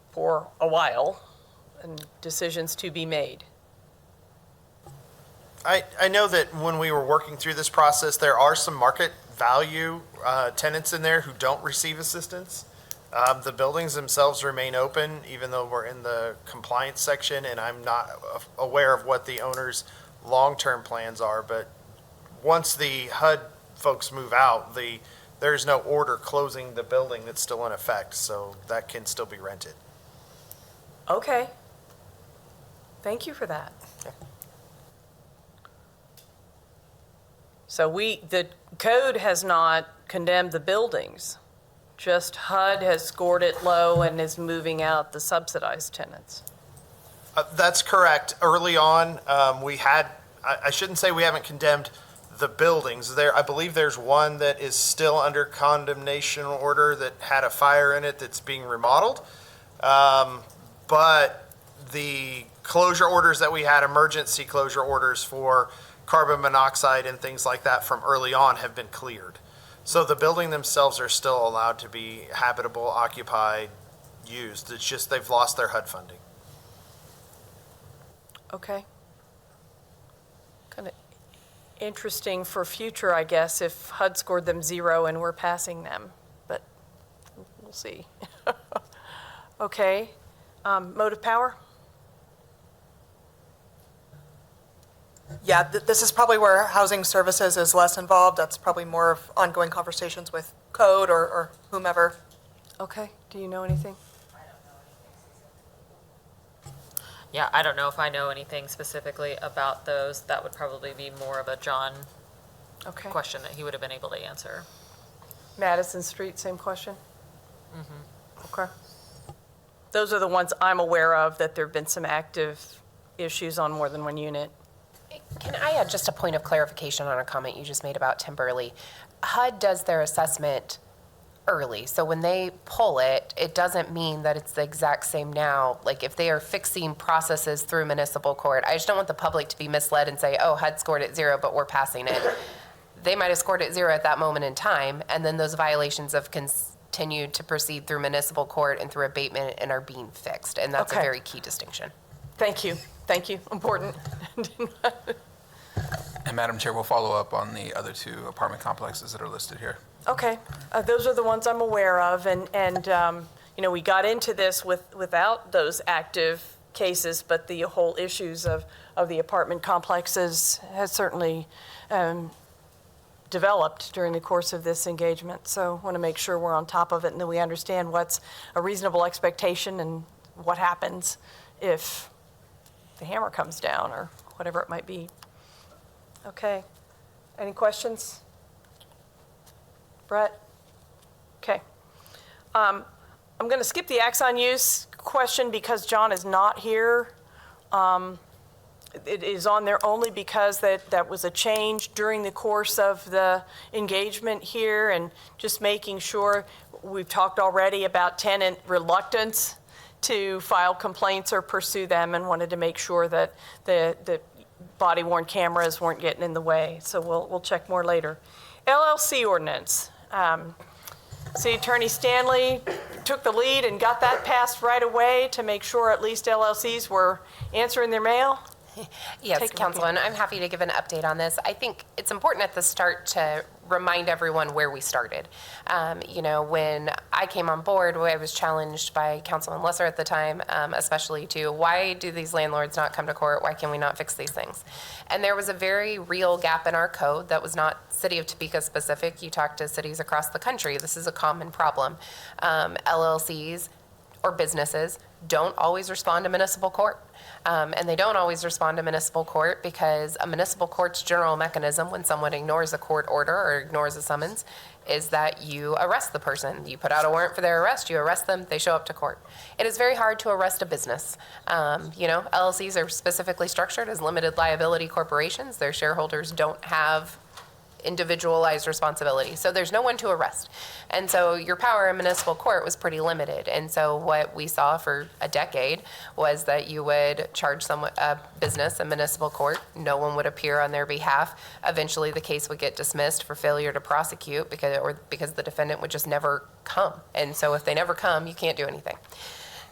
for a while and decisions to be made. I know that when we were working through this process, there are some market value tenants in there who don't receive assistance. The buildings themselves remain open, even though we're in the compliance section, and I'm not aware of what the owner's long-term plans are, but once the HUD folks move out, there's no order closing the building that's still in effect, so that can still be rented. Okay. Thank you for that. So the code has not condemned the buildings, just HUD has scored it low and is moving out the subsidized tenants. That's correct. Early on, I shouldn't say we haven't condemned the buildings. I believe there's one that is still under condemnation order that had a fire in it that's being remodeled. But the closure orders that we had, emergency closure orders for carbon monoxide and things like that from early on have been cleared. So the building themselves are still allowed to be habitable, occupied, used. It's just they've lost their HUD funding. Okay. Kind of interesting for future, I guess, if HUD scored them 0 and we're passing them, but we'll see. Okay. Motive power? Yeah, this is probably where housing services is less involved. That's probably more of ongoing conversations with code or whomever. Okay. Do you know anything? Yeah, I don't know if I know anything specifically about those. That would probably be more of a John Okay. question that he would have been able to answer. Madison Street, same question? Okay. Those are the ones I'm aware of, that there have been some active issues on more than one unit. Can I add just a point of clarification on a comment you just made about Timberley? HUD does their assessment early, so when they pull it, it doesn't mean that it's the exact same now. Like if they are fixing processes through municipal court, I just don't want the public to be misled and say, oh, HUD scored it 0, but we're passing it. They might have scored it 0 at that moment in time, and then those violations have continued to proceed through municipal court and through abatement and are being fixed, and that's Okay. a very key distinction. Thank you. Thank you. Important. And Madam Chair, we'll follow up on the other 2 apartment complexes that are listed here. Okay, those are the ones I'm aware of, and we got into this without those active cases, but the whole issues of the apartment complexes has certainly developed during the course of this engagement. So I want to make sure we're on top of it and that we understand what's a reasonable expectation and what happens if the hammer comes down or whatever it might be. Okay. Any questions? Brett? Okay. I'm going to skip the Axon use question because John is not here. It is on there only because that was a change during the course of the engagement here, and just making sure. We've talked already about tenant reluctance to file complaints or pursue them, and wanted to make sure that the body-worn cameras weren't getting in the way. So we'll check more later. LLC ordinance. City Attorney Stanley took the lead and got that passed right away to make sure at least LLCs were answering their mail. Yes, Take a Councilman, I'm happy to give an update on this. I think it's important at the start to remind everyone where we started. When I came on board, I was challenged by Councilman Lesser at the time, especially to why do these landlords not come to court? Why can we not fix these things? And there was a very real gap in our code that was not City of Topeka specific. You talk to cities across the country, this is a common problem. LLCs or businesses don't always respond to municipal court. And they don't always respond to municipal court because a municipal court's general mechanism when someone ignores a court order or ignores a summons is that you arrest the person. You put out a warrant for their arrest, you arrest them, they show up to court. It is very hard to arrest a business. LLCs are specifically structured as limited liability corporations. Their shareholders don't have individualized responsibility. So there's no one to arrest. And so your power in municipal court was pretty limited. And so what we saw for a decade was that you would charge a business in municipal court. No one would appear on their behalf. Eventually the case would get dismissed for failure to prosecute because the defendant would just never come. And so if they never come, you can't do anything.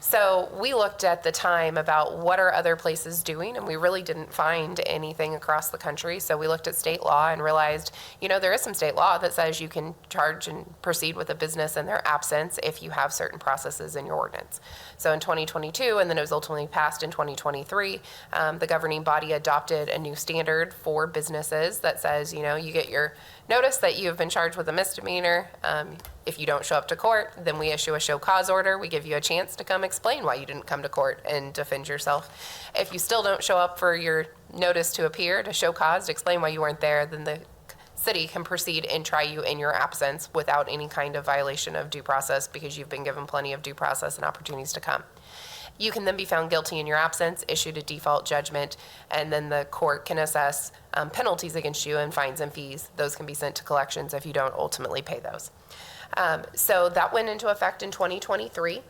So we looked at the time about what are other places doing, and we really didn't find anything across the country. So we looked at state law and realized, there is some state law that says you can charge and proceed with a business in their absence if you have certain processes in your ordinance. So in 2022, and then it was ultimately passed in 2023, the governing body adopted a new standard for businesses that says, you get your notice that you have been charged with a misdemeanor. If you don't show up to court, then we issue a show cause order. We give you a chance to come explain why you didn't come to court and defend yourself. If you still don't show up for your notice to appear, to show cause, to explain why you weren't there, then the city can proceed and try you in your absence without any kind of violation of due process because you've been given plenty of due process and opportunities to come. You can then be found guilty in your absence, issued a default judgment, and then the court can assess penalties against you and fines and fees. Those can be sent to collections if you don't ultimately pay those. So that went into effect in 2023.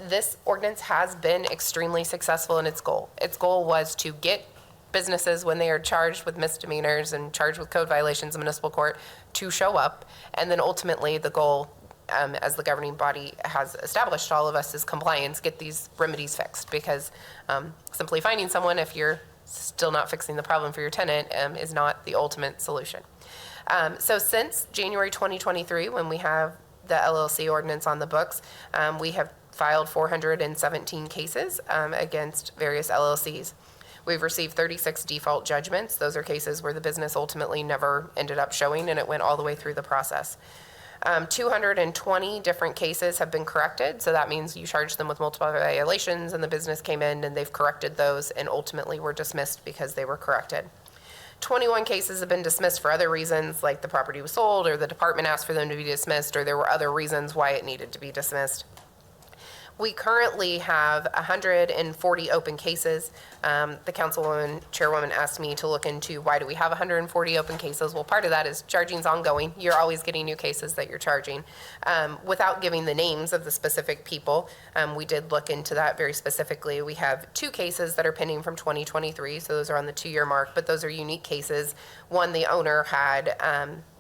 This ordinance has been extremely successful in its goal. Its goal was to get businesses, when they are charged with misdemeanors and charged with code violations in municipal court, to show up. And then ultimately the goal, as the governing body has established all of us, is compliance, get these remedies fixed. Because simply finding someone if you're still not fixing the problem for your tenant is not the ultimate solution. So since January 2023, when we have the LLC ordinance on the books, we have filed 417 cases against various LLCs. We've received 36 default judgments. Those are cases where the business ultimately never ended up showing and it went all the way through the process. 220 different cases have been corrected. So that means you charged them with multiple violations and the business came in and they've corrected those and ultimately were dismissed because they were corrected. 21 cases have been dismissed for other reasons, like the property was sold or the department asked for them to be dismissed or there were other reasons why it needed to be dismissed. We currently have 140 open cases. The chairwoman asked me to look into why do we have 140 open cases. Well, part of that is charging's ongoing. You're always getting new cases that you're charging. Without giving the names of the specific people, we did look into that very specifically. We have 2 cases that are pending from 2023, so those are on the 2-year mark, but those are unique cases. One, the owner had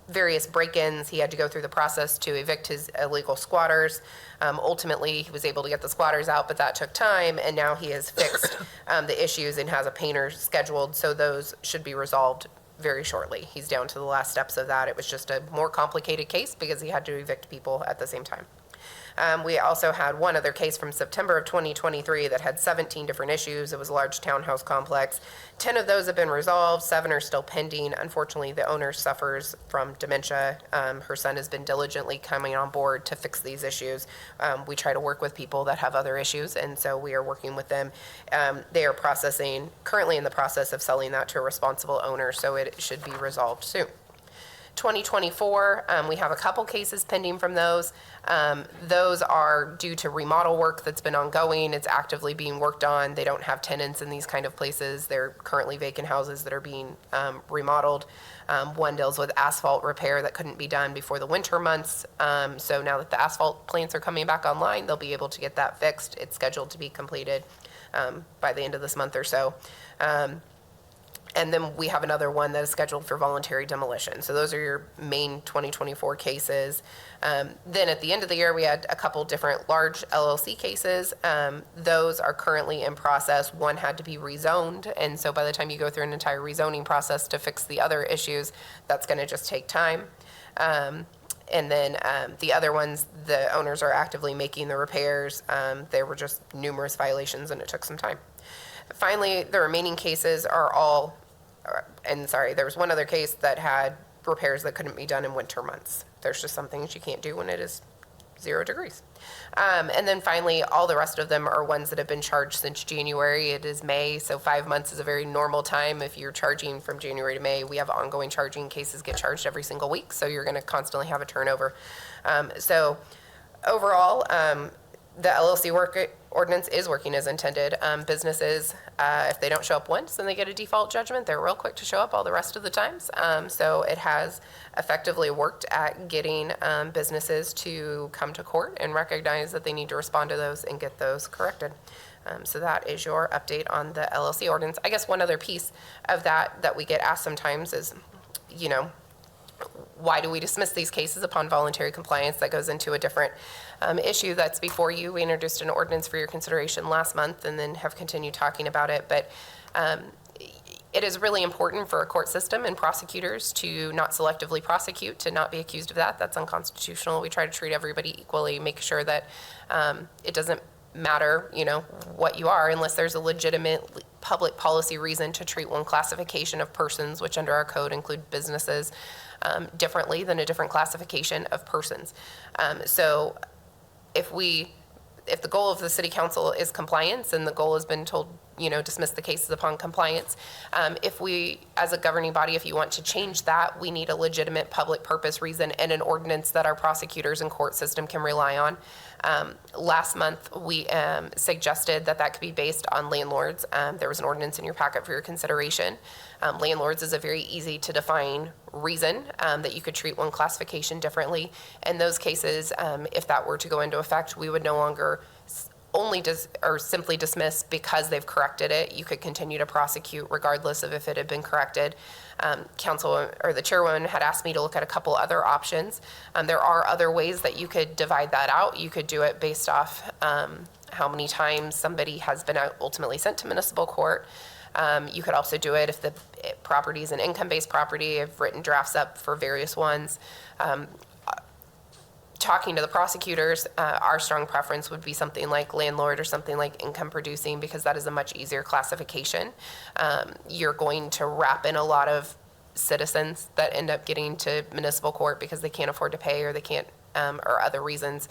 various break-ins. He had to go through the process to evict his illegal squatters. Ultimately, he was able to get the squatters out, but that took time, and now he has fixed the issues and has a painter scheduled, so those should be resolved very shortly. He's down to the last steps of that. It was just a more complicated case because he had to evict people at the same time. We also had one other case from September of 2023 that had 17 different issues. It was a large townhouse complex. 10 of those have been resolved, 7 are still pending. Unfortunately, the owner suffers from dementia. Her son has been diligently coming on board to fix these issues. We try to work with people that have other issues, and so we are working with them. They are currently in the process of selling that to a responsible owner, so it should be resolved soon. 2024, we have a couple cases pending from those. Those are due to remodel work that's been ongoing. It's actively being worked on. They don't have tenants in these kind of places. They're currently vacant houses that are being remodeled. One deals with asphalt repair that couldn't be done before the winter months. So now that the asphalt plants are coming back online, they'll be able to get that fixed. It's scheduled to be completed by the end of this month or so. And then we have another one that is scheduled for voluntary demolition. So those are your main 2024 cases. Then at the end of the year, we had a couple different large LLC cases. Those are currently in process. One had to be rezoned. And so by the time you go through an entire rezoning process to fix the other issues, that's going to just take time. And then the other ones, the owners are actively making the repairs. There were just numerous violations and it took some time. Finally, the remaining cases are all, and sorry, there was one other case that had repairs that couldn't be done in winter months. There's just some things you can't do when it is 0 degrees. And then finally, all the rest of them are ones that have been charged since January. It is May, so 5 months is a very normal time. If you're charging from January to May, we have ongoing charging. Cases get charged every single week, so you're going to constantly have a turnover. So overall, the LLC ordinance is working as intended. Businesses, if they don't show up once, then they get a default judgment. They're real quick to show up all the rest of the times. So it has effectively worked at getting businesses to come to court and recognize that they need to respond to those and get those corrected. So that is your update on the LLC ordinance. I guess one other piece of that we get asked sometimes is, you know, why do we dismiss these cases upon voluntary compliance? That goes into a different issue that's before you. We introduced an ordinance for your consideration last month and then have continued talking about it. But it is really important for a court system and prosecutors to not selectively prosecute, to not be accused of that. That's unconstitutional. We try to treat everybody equally, make sure that it doesn't matter, you know, what you are, unless there's a legitimate public policy reason to treat one classification of persons, which under our code include businesses, differently than a different classification of persons. So if the goal of the city council is compliance and the goal has been told, you know, dismiss the cases upon compliance, if we, as a governing body, if you want to change that, we need a legitimate public purpose reason and an ordinance that our prosecutors and court system can rely on. Last month, we suggested that could be based on landlords. There was an ordinance in your packet for your consideration. Landlords is a very easy to define reason that you could treat one classification differently. In those cases, if that were to go into effect, we would no longer simply dismiss because they've corrected it. You could continue to prosecute regardless of if it had been corrected. Council or the chairwoman had asked me to look at a couple other options. There are other ways that you could divide that out. You could do it based off how many times somebody has been ultimately sent to municipal court. You could also do it if the property is an income-based property. I've written drafts up for various ones. Talking to the prosecutors, our strong preference would be something like landlord or something like income producing, because that is a much easier classification. You're going to wrap in a lot of citizens that end up getting to municipal court because they can't afford to pay or they can't, or other reasons,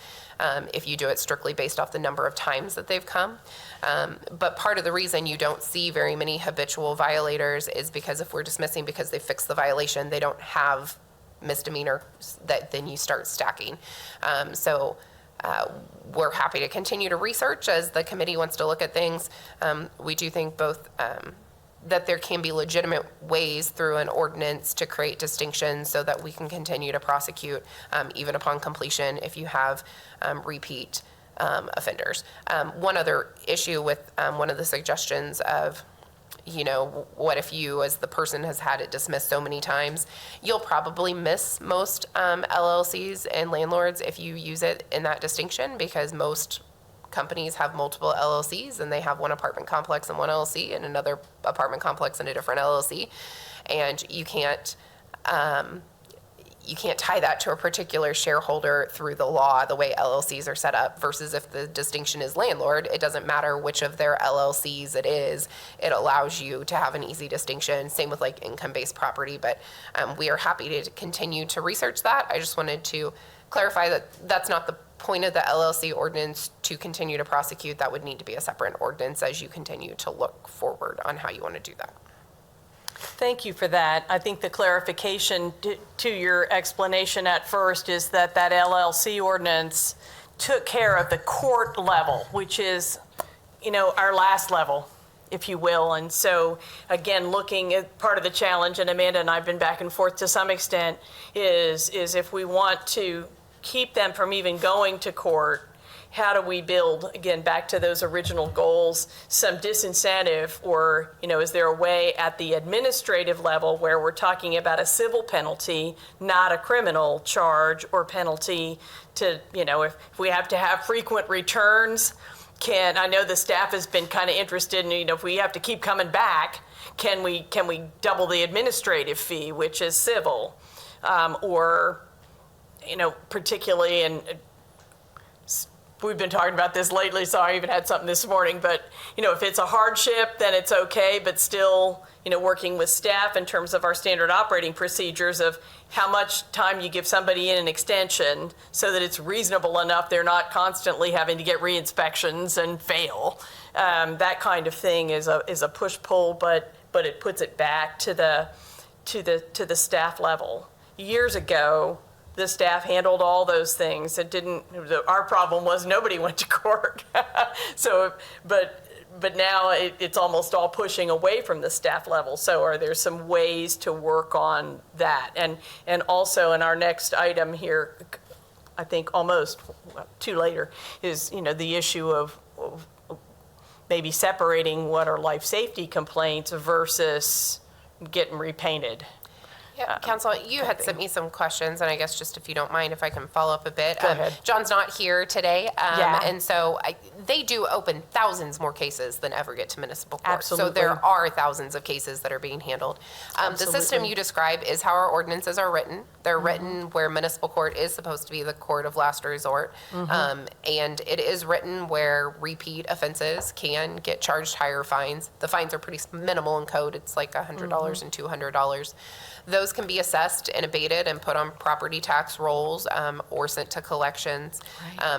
if you do it strictly based off the number of times that they've come. But part of the reason you don't see very many habitual violators is because if we're dismissing because they fixed the violation, they don't have misdemeanor that then you start stacking. So we're happy to continue to research as the committee wants to look at things. We do think both that there can be legitimate ways through an ordinance to create distinctions so that we can continue to prosecute even upon completion if you have repeat offenders. One other issue with one of the suggestions of, you know, what if you, as the person, has had it dismissed so many times? You'll probably miss most LLCs and landlords if you use it in that distinction, because most companies have multiple LLCs and they have one apartment complex and one LLC and another apartment complex and a different LLC. And you can't tie that to a particular shareholder through the law, the way LLCs are set up, versus if the distinction is landlord, it doesn't matter which of their LLCs it is. It allows you to have an easy distinction. Same with like income-based property, but we are happy to continue to research that. I just wanted to clarify that that's not the point of the LLC ordinance to continue to prosecute. That would need to be a separate ordinance as you continue to look forward on how you want to do that. Thank you for that. I think the clarification to your explanation at first is that LLC ordinance took care of the court level, which is, you know, our last level, if you will. And so, again, looking at part of the challenge, and Amanda and I have been back and forth to some extent, is if we want to keep them from even going to court, how do we build, again, back to those original goals, some disincentive, or, is there a way at the administrative level where we're talking about a civil penalty, not a criminal charge or penalty to, if we have to have frequent returns, I know the staff has been kind of interested in, if we have to keep coming back, can we double the administrative fee, which is civil? Or, particularly, and we've been talking about this lately, so I even had something this morning, but, if it's a hardship, then it's okay, but still, working with staff in terms of our standard operating procedures of how much time you give somebody in an extension so that it's reasonable enough they're not constantly having to get re-inspections and fail. That kind of thing is a push-pull, but it puts it back to the staff level. Years ago, the staff handled all those things. Our problem was nobody went to court. But now it's almost all pushing away from the staff level. So are there some ways to work on that? And also in our next item here, I think almost two later, is, the issue of maybe separating what are life safety complaints versus getting repainted. Yeah, Council, you had sent me some questions, and I guess just if you don't mind, if I can follow up a bit. Go ahead. John's not here today, Yeah. and so they do open thousands more cases than ever get to municipal court. Absolutely. So there are thousands of cases that are being handled. The system Absolutely. you describe is how our ordinances are written. They're written where municipal court is supposed to be the court of last resort, and it is written where repeat offenses can get charged higher fines. The fines are pretty minimal in code. It's like $100 and $200. Those can be assessed and abated and put on property tax rolls or sent to collections.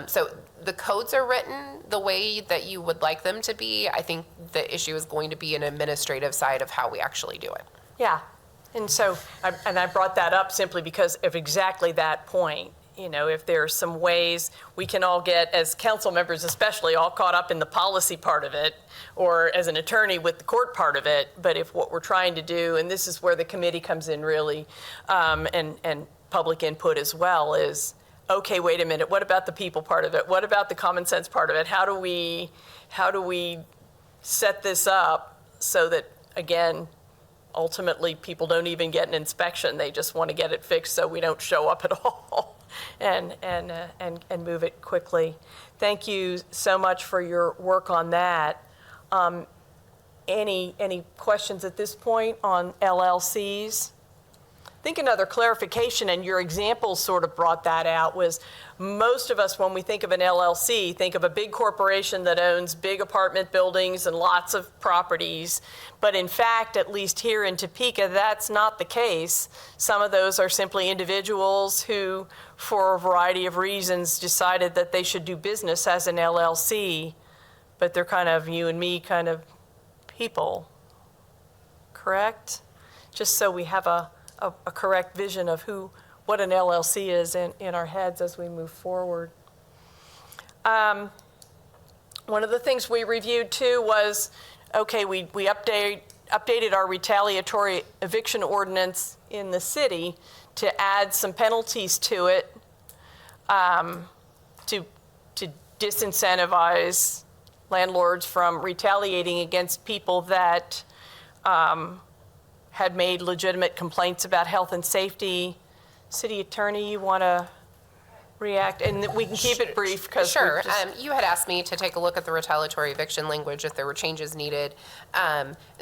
So the codes are written the way that you would like them to be. I think the issue is going to be an administrative side of how we actually do it. Yeah, and so, I brought that up simply because of exactly that point. If there's some ways we can all get, as council members especially, all caught up in the policy part of it, or as an attorney with the court part of it, but if what we're trying to do, and this is where the committee comes in really, and public input as well, is, okay, wait a minute, what about the people part of it? What about the common sense part of it? How do we set this up so that, again, ultimately people don't even get an inspection, they just want to get it fixed so we don't show up at all. And move it quickly. Thank you so much for your work on that. Any questions at this point on LLCs? I think another clarification, and your examples sort of brought that out, was most of us, when we think of an LLC, think of a big corporation that owns big apartment buildings and lots of properties. But in fact, at least here in Topeka, that's not the case. Some of those are simply individuals who, for a variety of reasons, decided that they should do business as an LLC, but they're kind of you and me kind of people, correct? Just so we have a correct vision of what an LLC is in our heads as we move forward. One of the things we reviewed too was, okay, we updated our retaliatory eviction ordinance in the city to add some penalties to it to disincentivize landlords from retaliating against people that had made legitimate complaints about health and safety. City Attorney, you want to react? And we can keep it brief because Sure. You had asked me to take a look at the retaliatory eviction language if there were changes needed.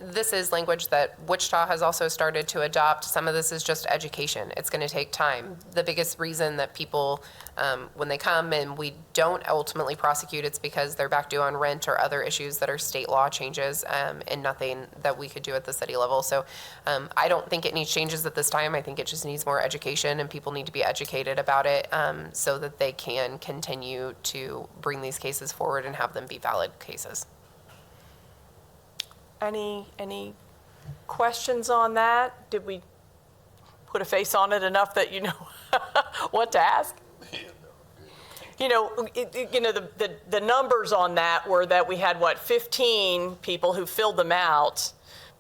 This is language that Wichita has also started to adopt. Some of this is just education. It's going to take time. The biggest reason that people, when they come and we don't ultimately prosecute, it's because they're back due on rent or other issues that are state law changes and nothing that we could do at the city level. So I don't think it needs changes at this time. I think it just needs more education, and people need to be educated about it so that they can continue to bring these cases forward and have them be valid cases. Any questions on that? Did we put a face on it enough that you know what to ask? The numbers on that were that we had, 15 people who filled them out,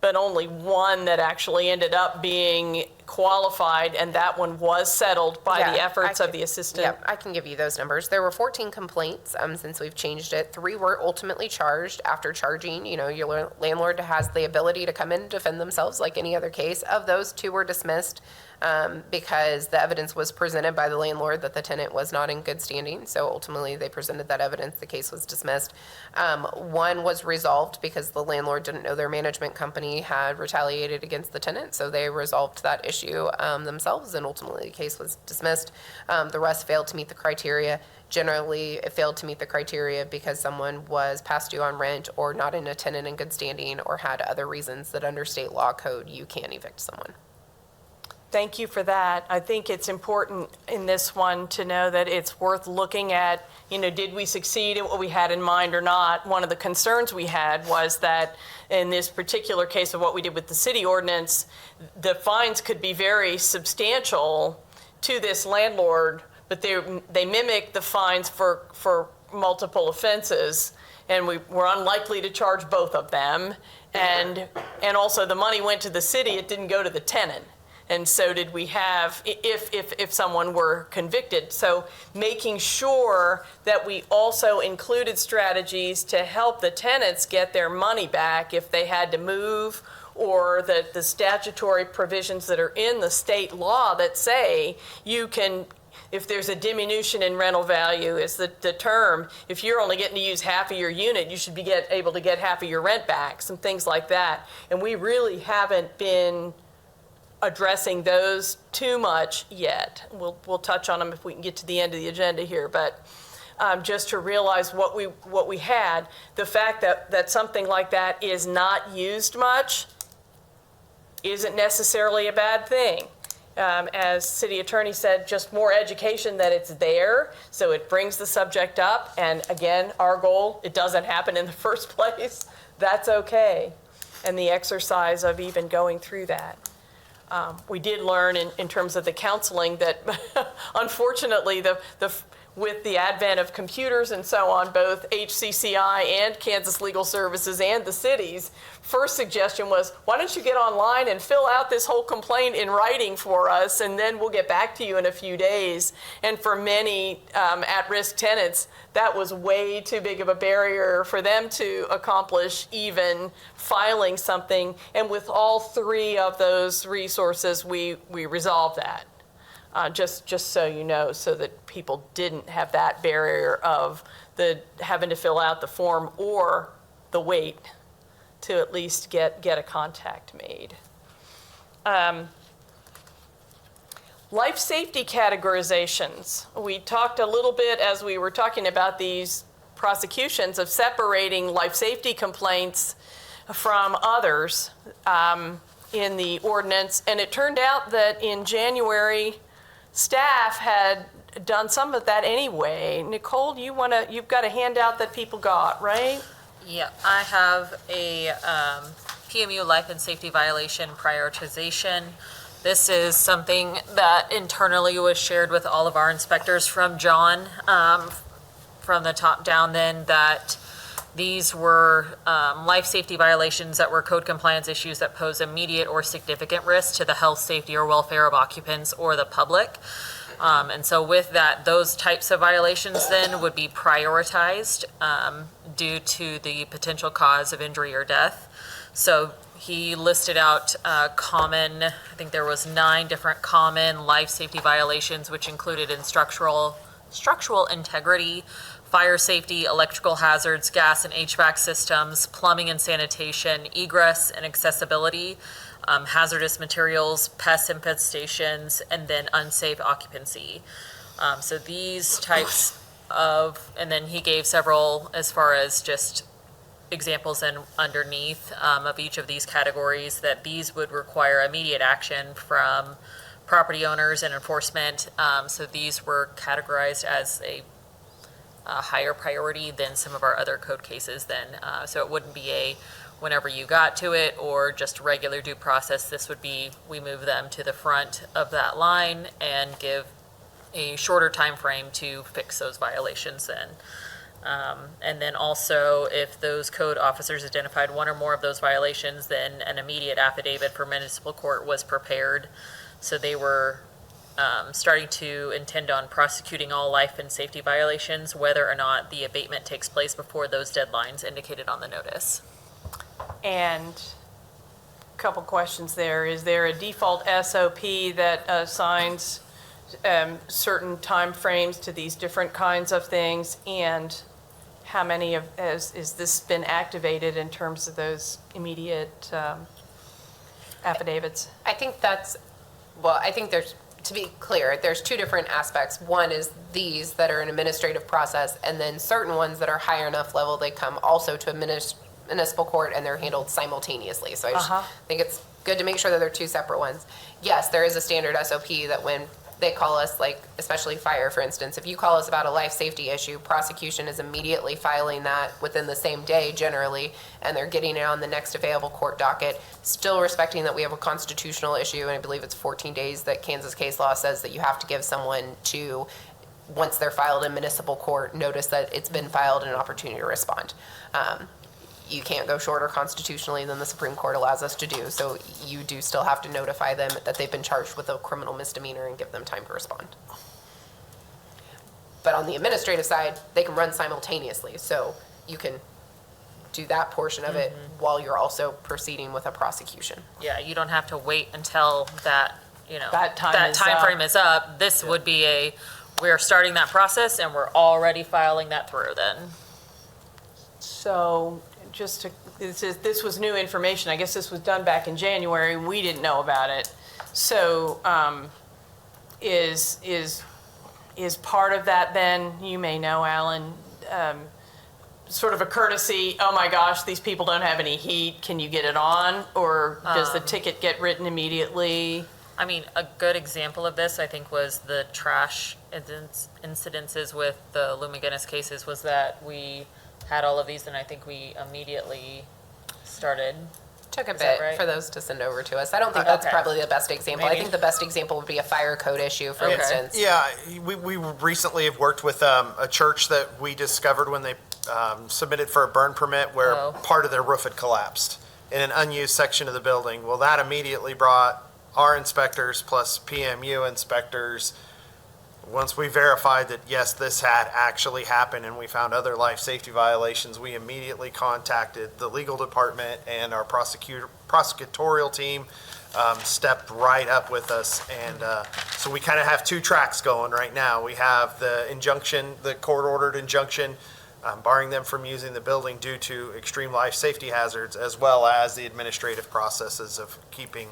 but only one that actually ended up being qualified, and that one was settled by the Yeah, efforts I of the assistant. Yep, I can give you those numbers. There were 14 complaints since we've changed it. 3 were ultimately charged after charging. You know, your landlord has the ability to come in and defend themselves like any other case. Of those, 2 were dismissed because the evidence was presented by the landlord that the tenant was not in good standing. So ultimately, they presented that evidence. The case was dismissed. 1 was resolved because the landlord didn't know their management company had retaliated against the tenant. So they resolved that issue themselves, and ultimately the case was dismissed. The rest failed to meet the criteria. Generally, it failed to meet the criteria because someone was past due on rent or not in a tenant in good standing or had other reasons that under state law code you can't evict someone. Thank you for that. I think it's important in this one to know that it's worth looking at, you know, did we succeed at what we had in mind or not? One of the concerns we had was that in this particular case of what we did with the city ordinance, the fines could be very substantial to this landlord, but they mimic the fines for multiple offenses, and we were unlikely to charge both of them. And also the money went to the city, it didn't go to the tenant. And so did we have, if someone were convicted. So making sure that we also included strategies to help the tenants get their money back if they had to move, or the statutory provisions that are in the state law that say you can, if there's a diminution in rental value is the term, if you're only getting to use half of your unit, you should be able to get half of your rent back, some things like that. And we really haven't been addressing those too much yet. We'll touch on them if we can get to the end of the agenda here, but just to realize what we had, the fact that something like that is not used much isn't necessarily a bad thing. As city attorney said, just more education that it's there, so it brings the subject up. And again, our goal, it doesn't happen in the first place. That's okay. And the exercise of even going through that. We did learn in terms of the counseling that unfortunately with the advent of computers and so on, both HCCI and Kansas Legal Services and the city's first suggestion was, why don't you get online and fill out this whole complaint in writing for us, and then we'll get back to you in a few days. And for many at-risk tenants, that was way too big of a barrier for them to accomplish even filing something. And with all 3 of those resources, we resolved that. Just so you know, so that people didn't have that barrier of the having to fill out the form or the wait to at least get a contact made. Life safety categorizations. We talked a little bit as we were talking about these prosecutions of separating life safety complaints from others in the ordinance, and it turned out that in January, staff had done some of that anyway. Nicole, you've got a handout that people got, right? Yeah, I have a PMU life and safety violation prioritization. This is something that internally was shared with all of our inspectors from John, from the top down then, that these were life safety violations that were code compliance issues that pose immediate or significant risk to the health, safety, or welfare of occupants or the public. And so with that, those types of violations then would be prioritized due to the potential cause of injury or death. So he listed out I think there was 9 different common life safety violations, which included structural integrity, fire safety, electrical hazards, gas and HVAC systems, plumbing and sanitation, egress and accessibility, hazardous materials, pest infestations, and then unsafe occupancy. So these types of, and then he gave several as far as just examples and underneath of each of these categories, that these would require immediate action from property owners and enforcement. So these were categorized as a higher priority than some of our other code cases then. So it wouldn't be a whenever you got to it or just regular due process. This would be, we move them to the front of that line and give a shorter time frame to fix those violations then. And then also, if those code officers identified one or more of those violations, then an immediate affidavit for municipal court was prepared. So they were starting to intend on prosecuting all life and safety violations, whether or not the abatement takes place before those deadlines indicated on the notice. And a couple questions there. Is there a default SOP that assigns certain timeframes to these different kinds of things? And how many of, is this been activated in terms of those immediate affidavits? I think that's, well, I think there's, to be clear, there's two different aspects. One is these that are an administrative process, and then certain ones that are higher enough level, they come also to municipal court and they're handled simultaneously. So I just think it's good to make sure that they're two separate ones. Yes, there is a standard SOP that when they call us, like especially fire, for instance, if you call us about a life safety issue, prosecution is immediately filing that within the same day generally, and they're getting it on the next available court docket, still respecting that we have a constitutional issue, and I believe it's 14 days that Kansas case law says that you have to give someone to, once they're filed in municipal court, notice that it's been filed and an opportunity to respond. You can't go shorter constitutionally than the Supreme Court allows us to do, so you do still have to notify them that they've been charged with a criminal misdemeanor and give them time to respond. But on the administrative side, they can run simultaneously, so you can do that portion of it while you're also proceeding with a prosecution. Yeah, you don't have to wait until that, That time that is time up. frame is up. This would be we're starting that process and we're already filing that through then. So just to, this was new information. I guess this was done back in January. We didn't know about it. So is part of that then, you may know, Alan, sort of a courtesy, oh my gosh, these people don't have any heat, can you get it on? Or does the ticket get written immediately? I mean, a good example of this, I think, was the trash incidences with the Lou McGinnis cases, was that we had all of these and I think we immediately started. Took a Is that bit right? for those to send over to us. I don't think that's Okay. probably the best example. I Maybe. think the best example would be a fire code issue, for Okay. instance. Yeah, we recently have worked with a church that we discovered when they submitted for a burn permit where Oh. part of their roof had collapsed in an unused section of the building. Well, that immediately brought our inspectors plus PMU inspectors. Once we verified that, yes, this had actually happened and we found other life safety violations, we immediately contacted the legal department, and our prosecutorial team stepped right up with us. And so we kind of have two tracks going right now. We have the injunction, the court-ordered injunction, barring them from using the building due to extreme life safety hazards, as well as the administrative processes of keeping,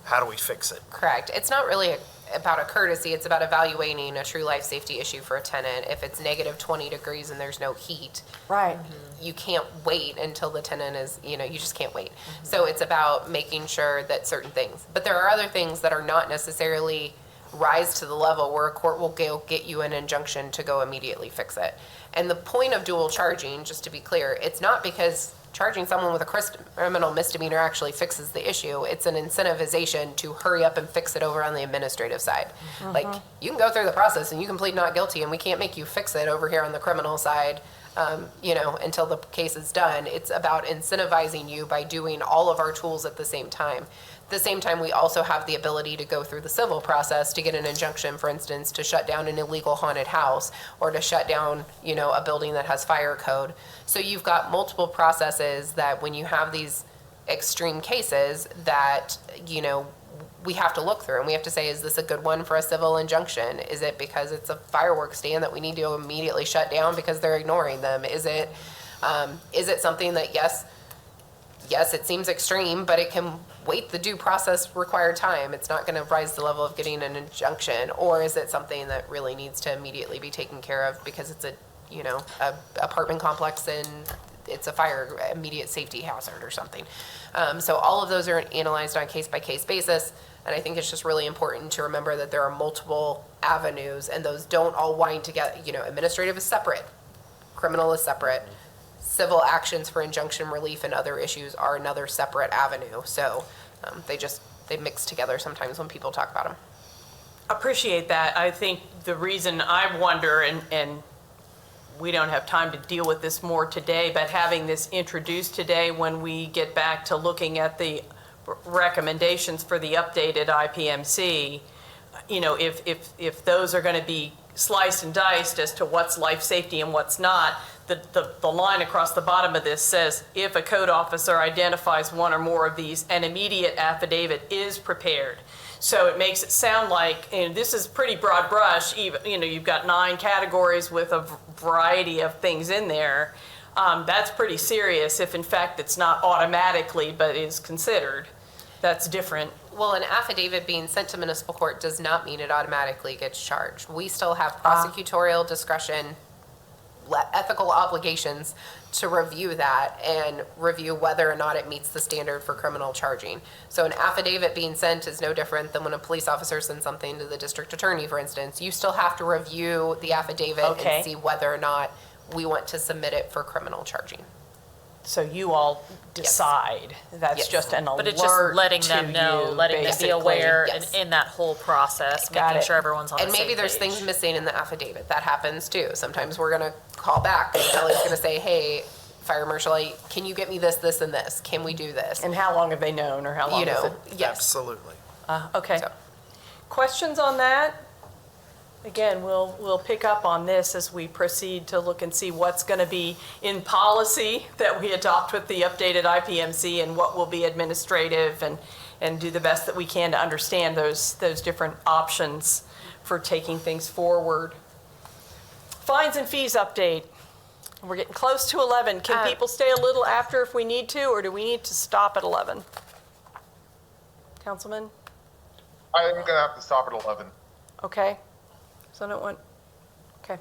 how do we fix it? Correct. It's not really about a courtesy, it's about evaluating a true life safety issue for a tenant. If it's negative 20 degrees and there's no heat, Right. you can't wait until the tenant is, you just can't wait. So it's about making sure that certain things, but there are other things that are not necessarily rise to the level where a court will get you an injunction to go immediately fix it. And the point of dual charging, just to be clear, it's not because charging someone with a criminal misdemeanor actually fixes the issue. It's an incentivization to hurry up and fix it over on the administrative side. Like, you can go through the process and you can plead not guilty, and we can't make you fix it over here on the criminal side, until the case is done. It's about incentivizing you by doing all of our tools at the same time. At the same time, we also have the ability to go through the civil process to get an injunction, for instance, to shut down an illegal haunted house or to shut down, a building that has fire code. So you've got multiple processes that when you have these extreme cases that, we have to look through, and we have to say, is this a good one for a civil injunction? Is it because it's a fireworks stand that we need to immediately shut down because they're ignoring them? Is it something that, yes, it seems extreme, but it can wait the due process required time? It's not going to rise the level of getting an injunction. Or is it something that really needs to immediately be taken care of because it's a apartment complex and it's a fire immediate safety hazard or something? So all of those are analyzed on a case-by-case basis. And I think it's just really important to remember that there are multiple avenues, and those don't all wind together. Administrative is separate, criminal is separate, civil actions for injunction relief and other issues are another separate avenue. So they mix together sometimes when people talk about them. Appreciate that. I think the reason I wonder, and we don't have time to deal with this more today, but having this introduced today when we get back to looking at the recommendations for the updated IPMC, you know, if those are going to be sliced and diced as to what's life safety and what's not, the line across the bottom of this says, if a code officer identifies one or more of these, an immediate affidavit is prepared. So it makes it sound like, and this is pretty broad brush, even, you know, you've got 9 categories with a variety of things in there. That's pretty serious if in fact it's not automatically, but is considered. That's different. Well, an affidavit being sent to municipal court does not mean it automatically gets charged. We still have prosecutorial discretion, ethical obligations to review that and review whether or not it meets the standard for criminal charging. So an affidavit being sent is no different than when a police officer sends something to the district attorney, for instance. You still have to review the affidavit Okay. and see whether or not we want to submit it for criminal charging. So you all decide. That's Yes. just an alert But it's just letting to them know, you, letting them be basically. aware Yes. in that whole process, Got making it. sure everyone's on the And same maybe there's page. things missing in the affidavit. That happens too. Sometimes we're gonna call back and Kelly's gonna say, hey, fire marshal, can you get me this, this, and this? Can we do this? And how long have they known, or how long You is know, it? yes. Absolutely. Okay. So- Questions on that? Again, we'll pick up on this as we proceed to look and see what's going to be in policy that we adopt with the updated IPMC and what will be administrative, and do the best that we can to understand those different options for taking things forward. Fines and fees update. We're getting close to 11. Can people stay a little after if we need to, or do we need to stop at 11? Councilman? I'm gonna have to stop at 11. Okay. So I don't want, okay.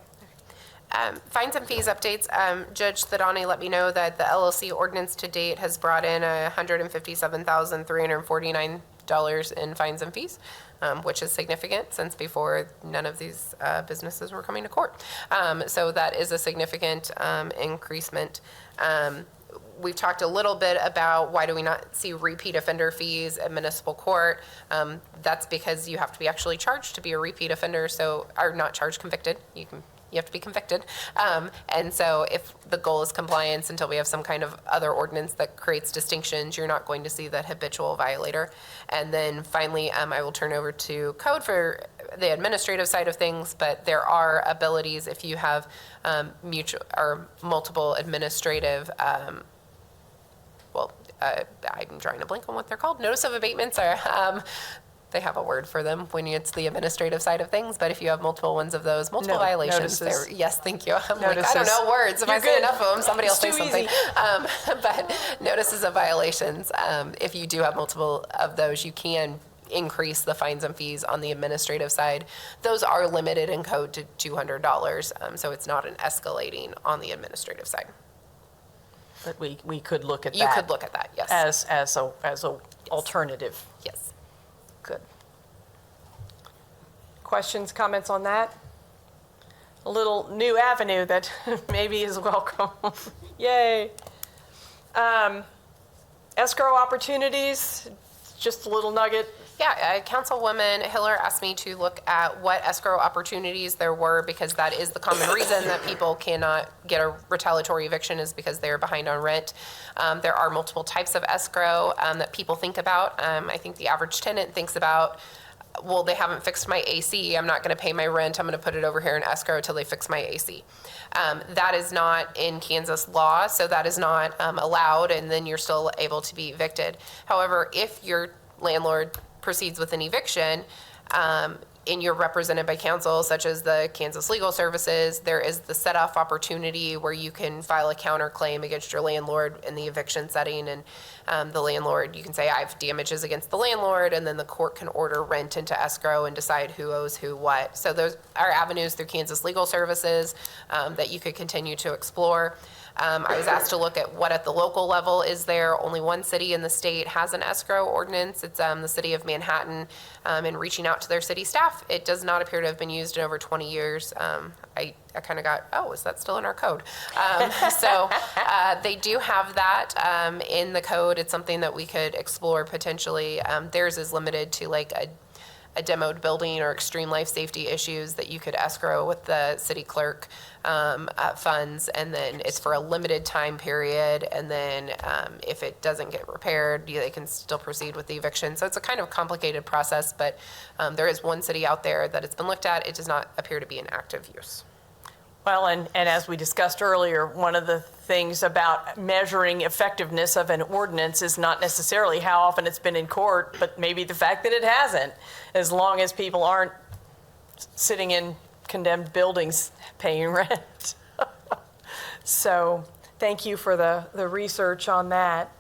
Fines and fees updates. Judge Thadani let me know that the LLC ordinance to date has brought in $157,349 in fines and fees, which is significant since before none of these businesses were coming to court. So that is a significant increasement. We've talked a little bit about why do we not see repeat offender fees at municipal court. That's because you have to be actually charged to be a repeat offender, so, or not charged, convicted. You have to be convicted. And so if the goal is compliance until we have some kind of other ordinance that creates distinctions, you're not going to see that habitual violator. And then finally, I will turn over to code for the administrative side of things, but there are abilities if you have mutual or multiple administrative I'm trying to blank on what they're called. Notice of abatements are, they have a word for them when it's the administrative side of things, but if you have multiple ones of those, multiple No, violations, notices. yes, thank you. I'm like, I Notices. don't know words. If You're I say good. enough of them, somebody will It's say too something. easy. But notices of violations, if you do have multiple of those, you can increase the fines and fees on the administrative side. Those are limited in code to $200, so it's not an escalating on the administrative side. But we could look at that. You could look at that, yes. As a alternative. Yes. Good. Questions, comments on that? A little new avenue that maybe is welcome. Yay. Escrow opportunities, just a little nugget. Yeah, Councilwoman Hiller asked me to look at what escrow opportunities there were because that is the common reason that people cannot get a retaliatory eviction is because they're behind on rent. There are multiple types of escrow that people think about. I think the average tenant thinks about, well, they haven't fixed my AC. I'm not going to pay my rent. I'm going to put it over here in escrow until they fix my AC. That is not in Kansas law, so that is not allowed, and then you're still able to be evicted. However, if your landlord proceeds with an eviction, and you're represented by counsel, such as the Kansas Legal Services, there is the set-off opportunity where you can file a counterclaim against your landlord in the eviction setting, and the landlord, you can say, I have damages against the landlord, and then the court can order rent into escrow and decide who owes who what. So those are avenues through Kansas Legal Services that you could continue to explore. I was asked to look at what at the local level is there. Only one city in the state has an escrow ordinance. It's the city of Manhattan. And reaching out to their city staff, it does not appear to have been used in over 20 years. I kind of got, oh, is that still in our code? So they do have that in the code. It's something that we could explore potentially. Theirs is limited to like a demoed building or extreme life safety issues, that you could escrow with the city clerk funds, and then it's for a limited time period, and then if it doesn't get repaired, they can still proceed with the eviction. So it's a kind of complicated process, but there is one city out there that it's been looked at. It does not appear to be in active use. Well, and as we discussed earlier, one of the things about measuring effectiveness of an ordinance is not necessarily how often it's been in court, but maybe the fact that it hasn't, as long as people aren't sitting in condemned buildings paying rent. So thank you for the research on that.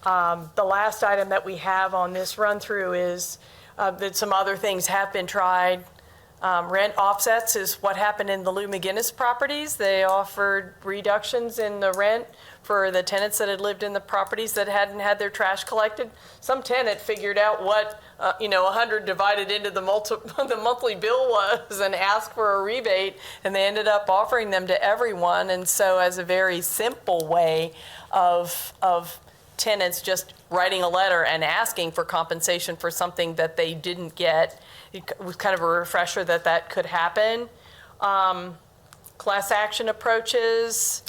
The last item that we have on this run-through is that some other things have been tried. Rent offsets is what happened in the Lou McGinnis properties. They offered reductions in the rent for the tenants that had lived in the properties that hadn't had their trash collected. Some tenant figured out what 100 divided into the monthly bill was and asked for a rebate, and they ended up offering them to everyone. And so, as a very simple way of tenants just writing a letter and asking for compensation for something that they didn't get, it was kind of a refresher that could happen. Class action approaches.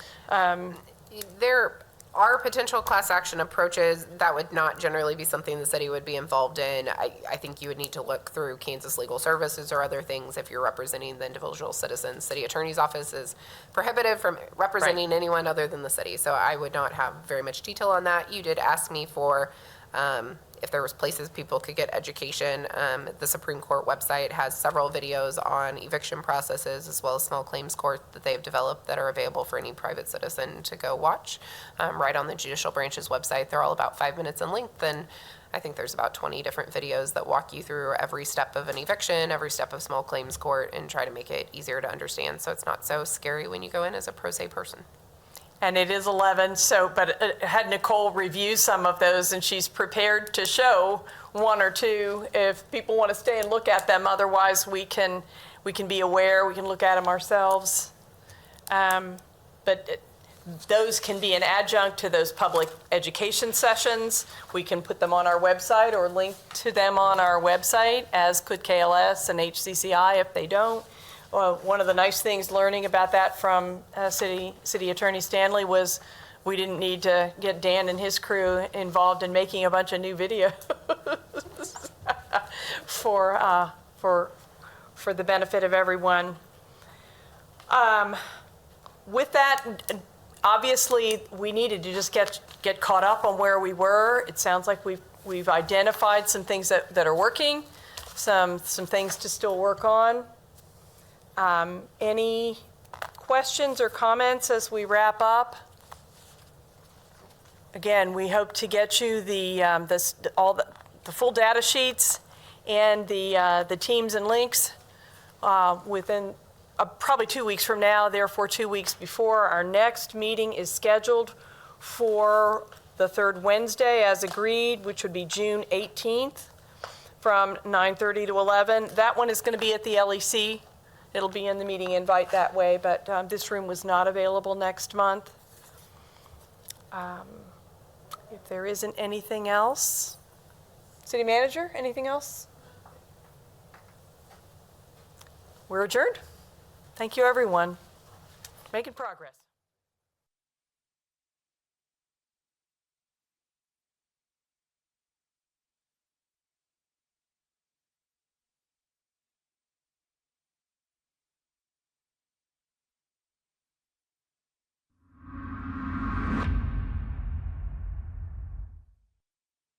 There are potential class action approaches. That would not generally be something the city would be involved in. I think you would need to look through Kansas Legal Services or other things if you're representing the individual citizens. City Attorney's Office is prohibited from representing anyone other than the city, so I would not have very much detail on that. You did ask me for if there was places people could get education. The Supreme Court website has several videos on eviction processes as well as small claims court that they've developed that are available for any private citizen to go watch. Right on the judicial branch's website, they're all about 5 minutes in length, and I think there's about 20 different videos that walk you through every step of an eviction, every step of small claims court, and try to make it easier to understand so it's not so scary when you go in as a pro se person. And it is 11, but had Nicole review some of those, and she's prepared to show one or two if people want to stay and look at them. Otherwise, we can be aware, we can look at them ourselves. But those can be an adjunct to those public education sessions. We can put them on our website or link to them on our website, as could KLS and HCCI if they don't. Well, one of the nice things learning about that from City Attorney Stanley was we didn't need to get Dan and his crew involved in making a bunch of new videos for the benefit of everyone. With that, obviously, we needed to just get caught up on where we were. It sounds like we've identified some things that are working, some things to still work on. Any questions or comments as we wrap up? Again, we hope to get you the full data sheets and the teams and links within probably 2 weeks from now. Therefore, 2 weeks before our next meeting is scheduled for the third Wednesday, as agreed, which would be June 18th, from 9:30 to 11. That one is going to be at the LEC. It'll be in the meeting invite that way, but this room was not available next month. If there isn't anything else, City Manager, anything else? We're adjourned. Thank you, everyone. Making progress.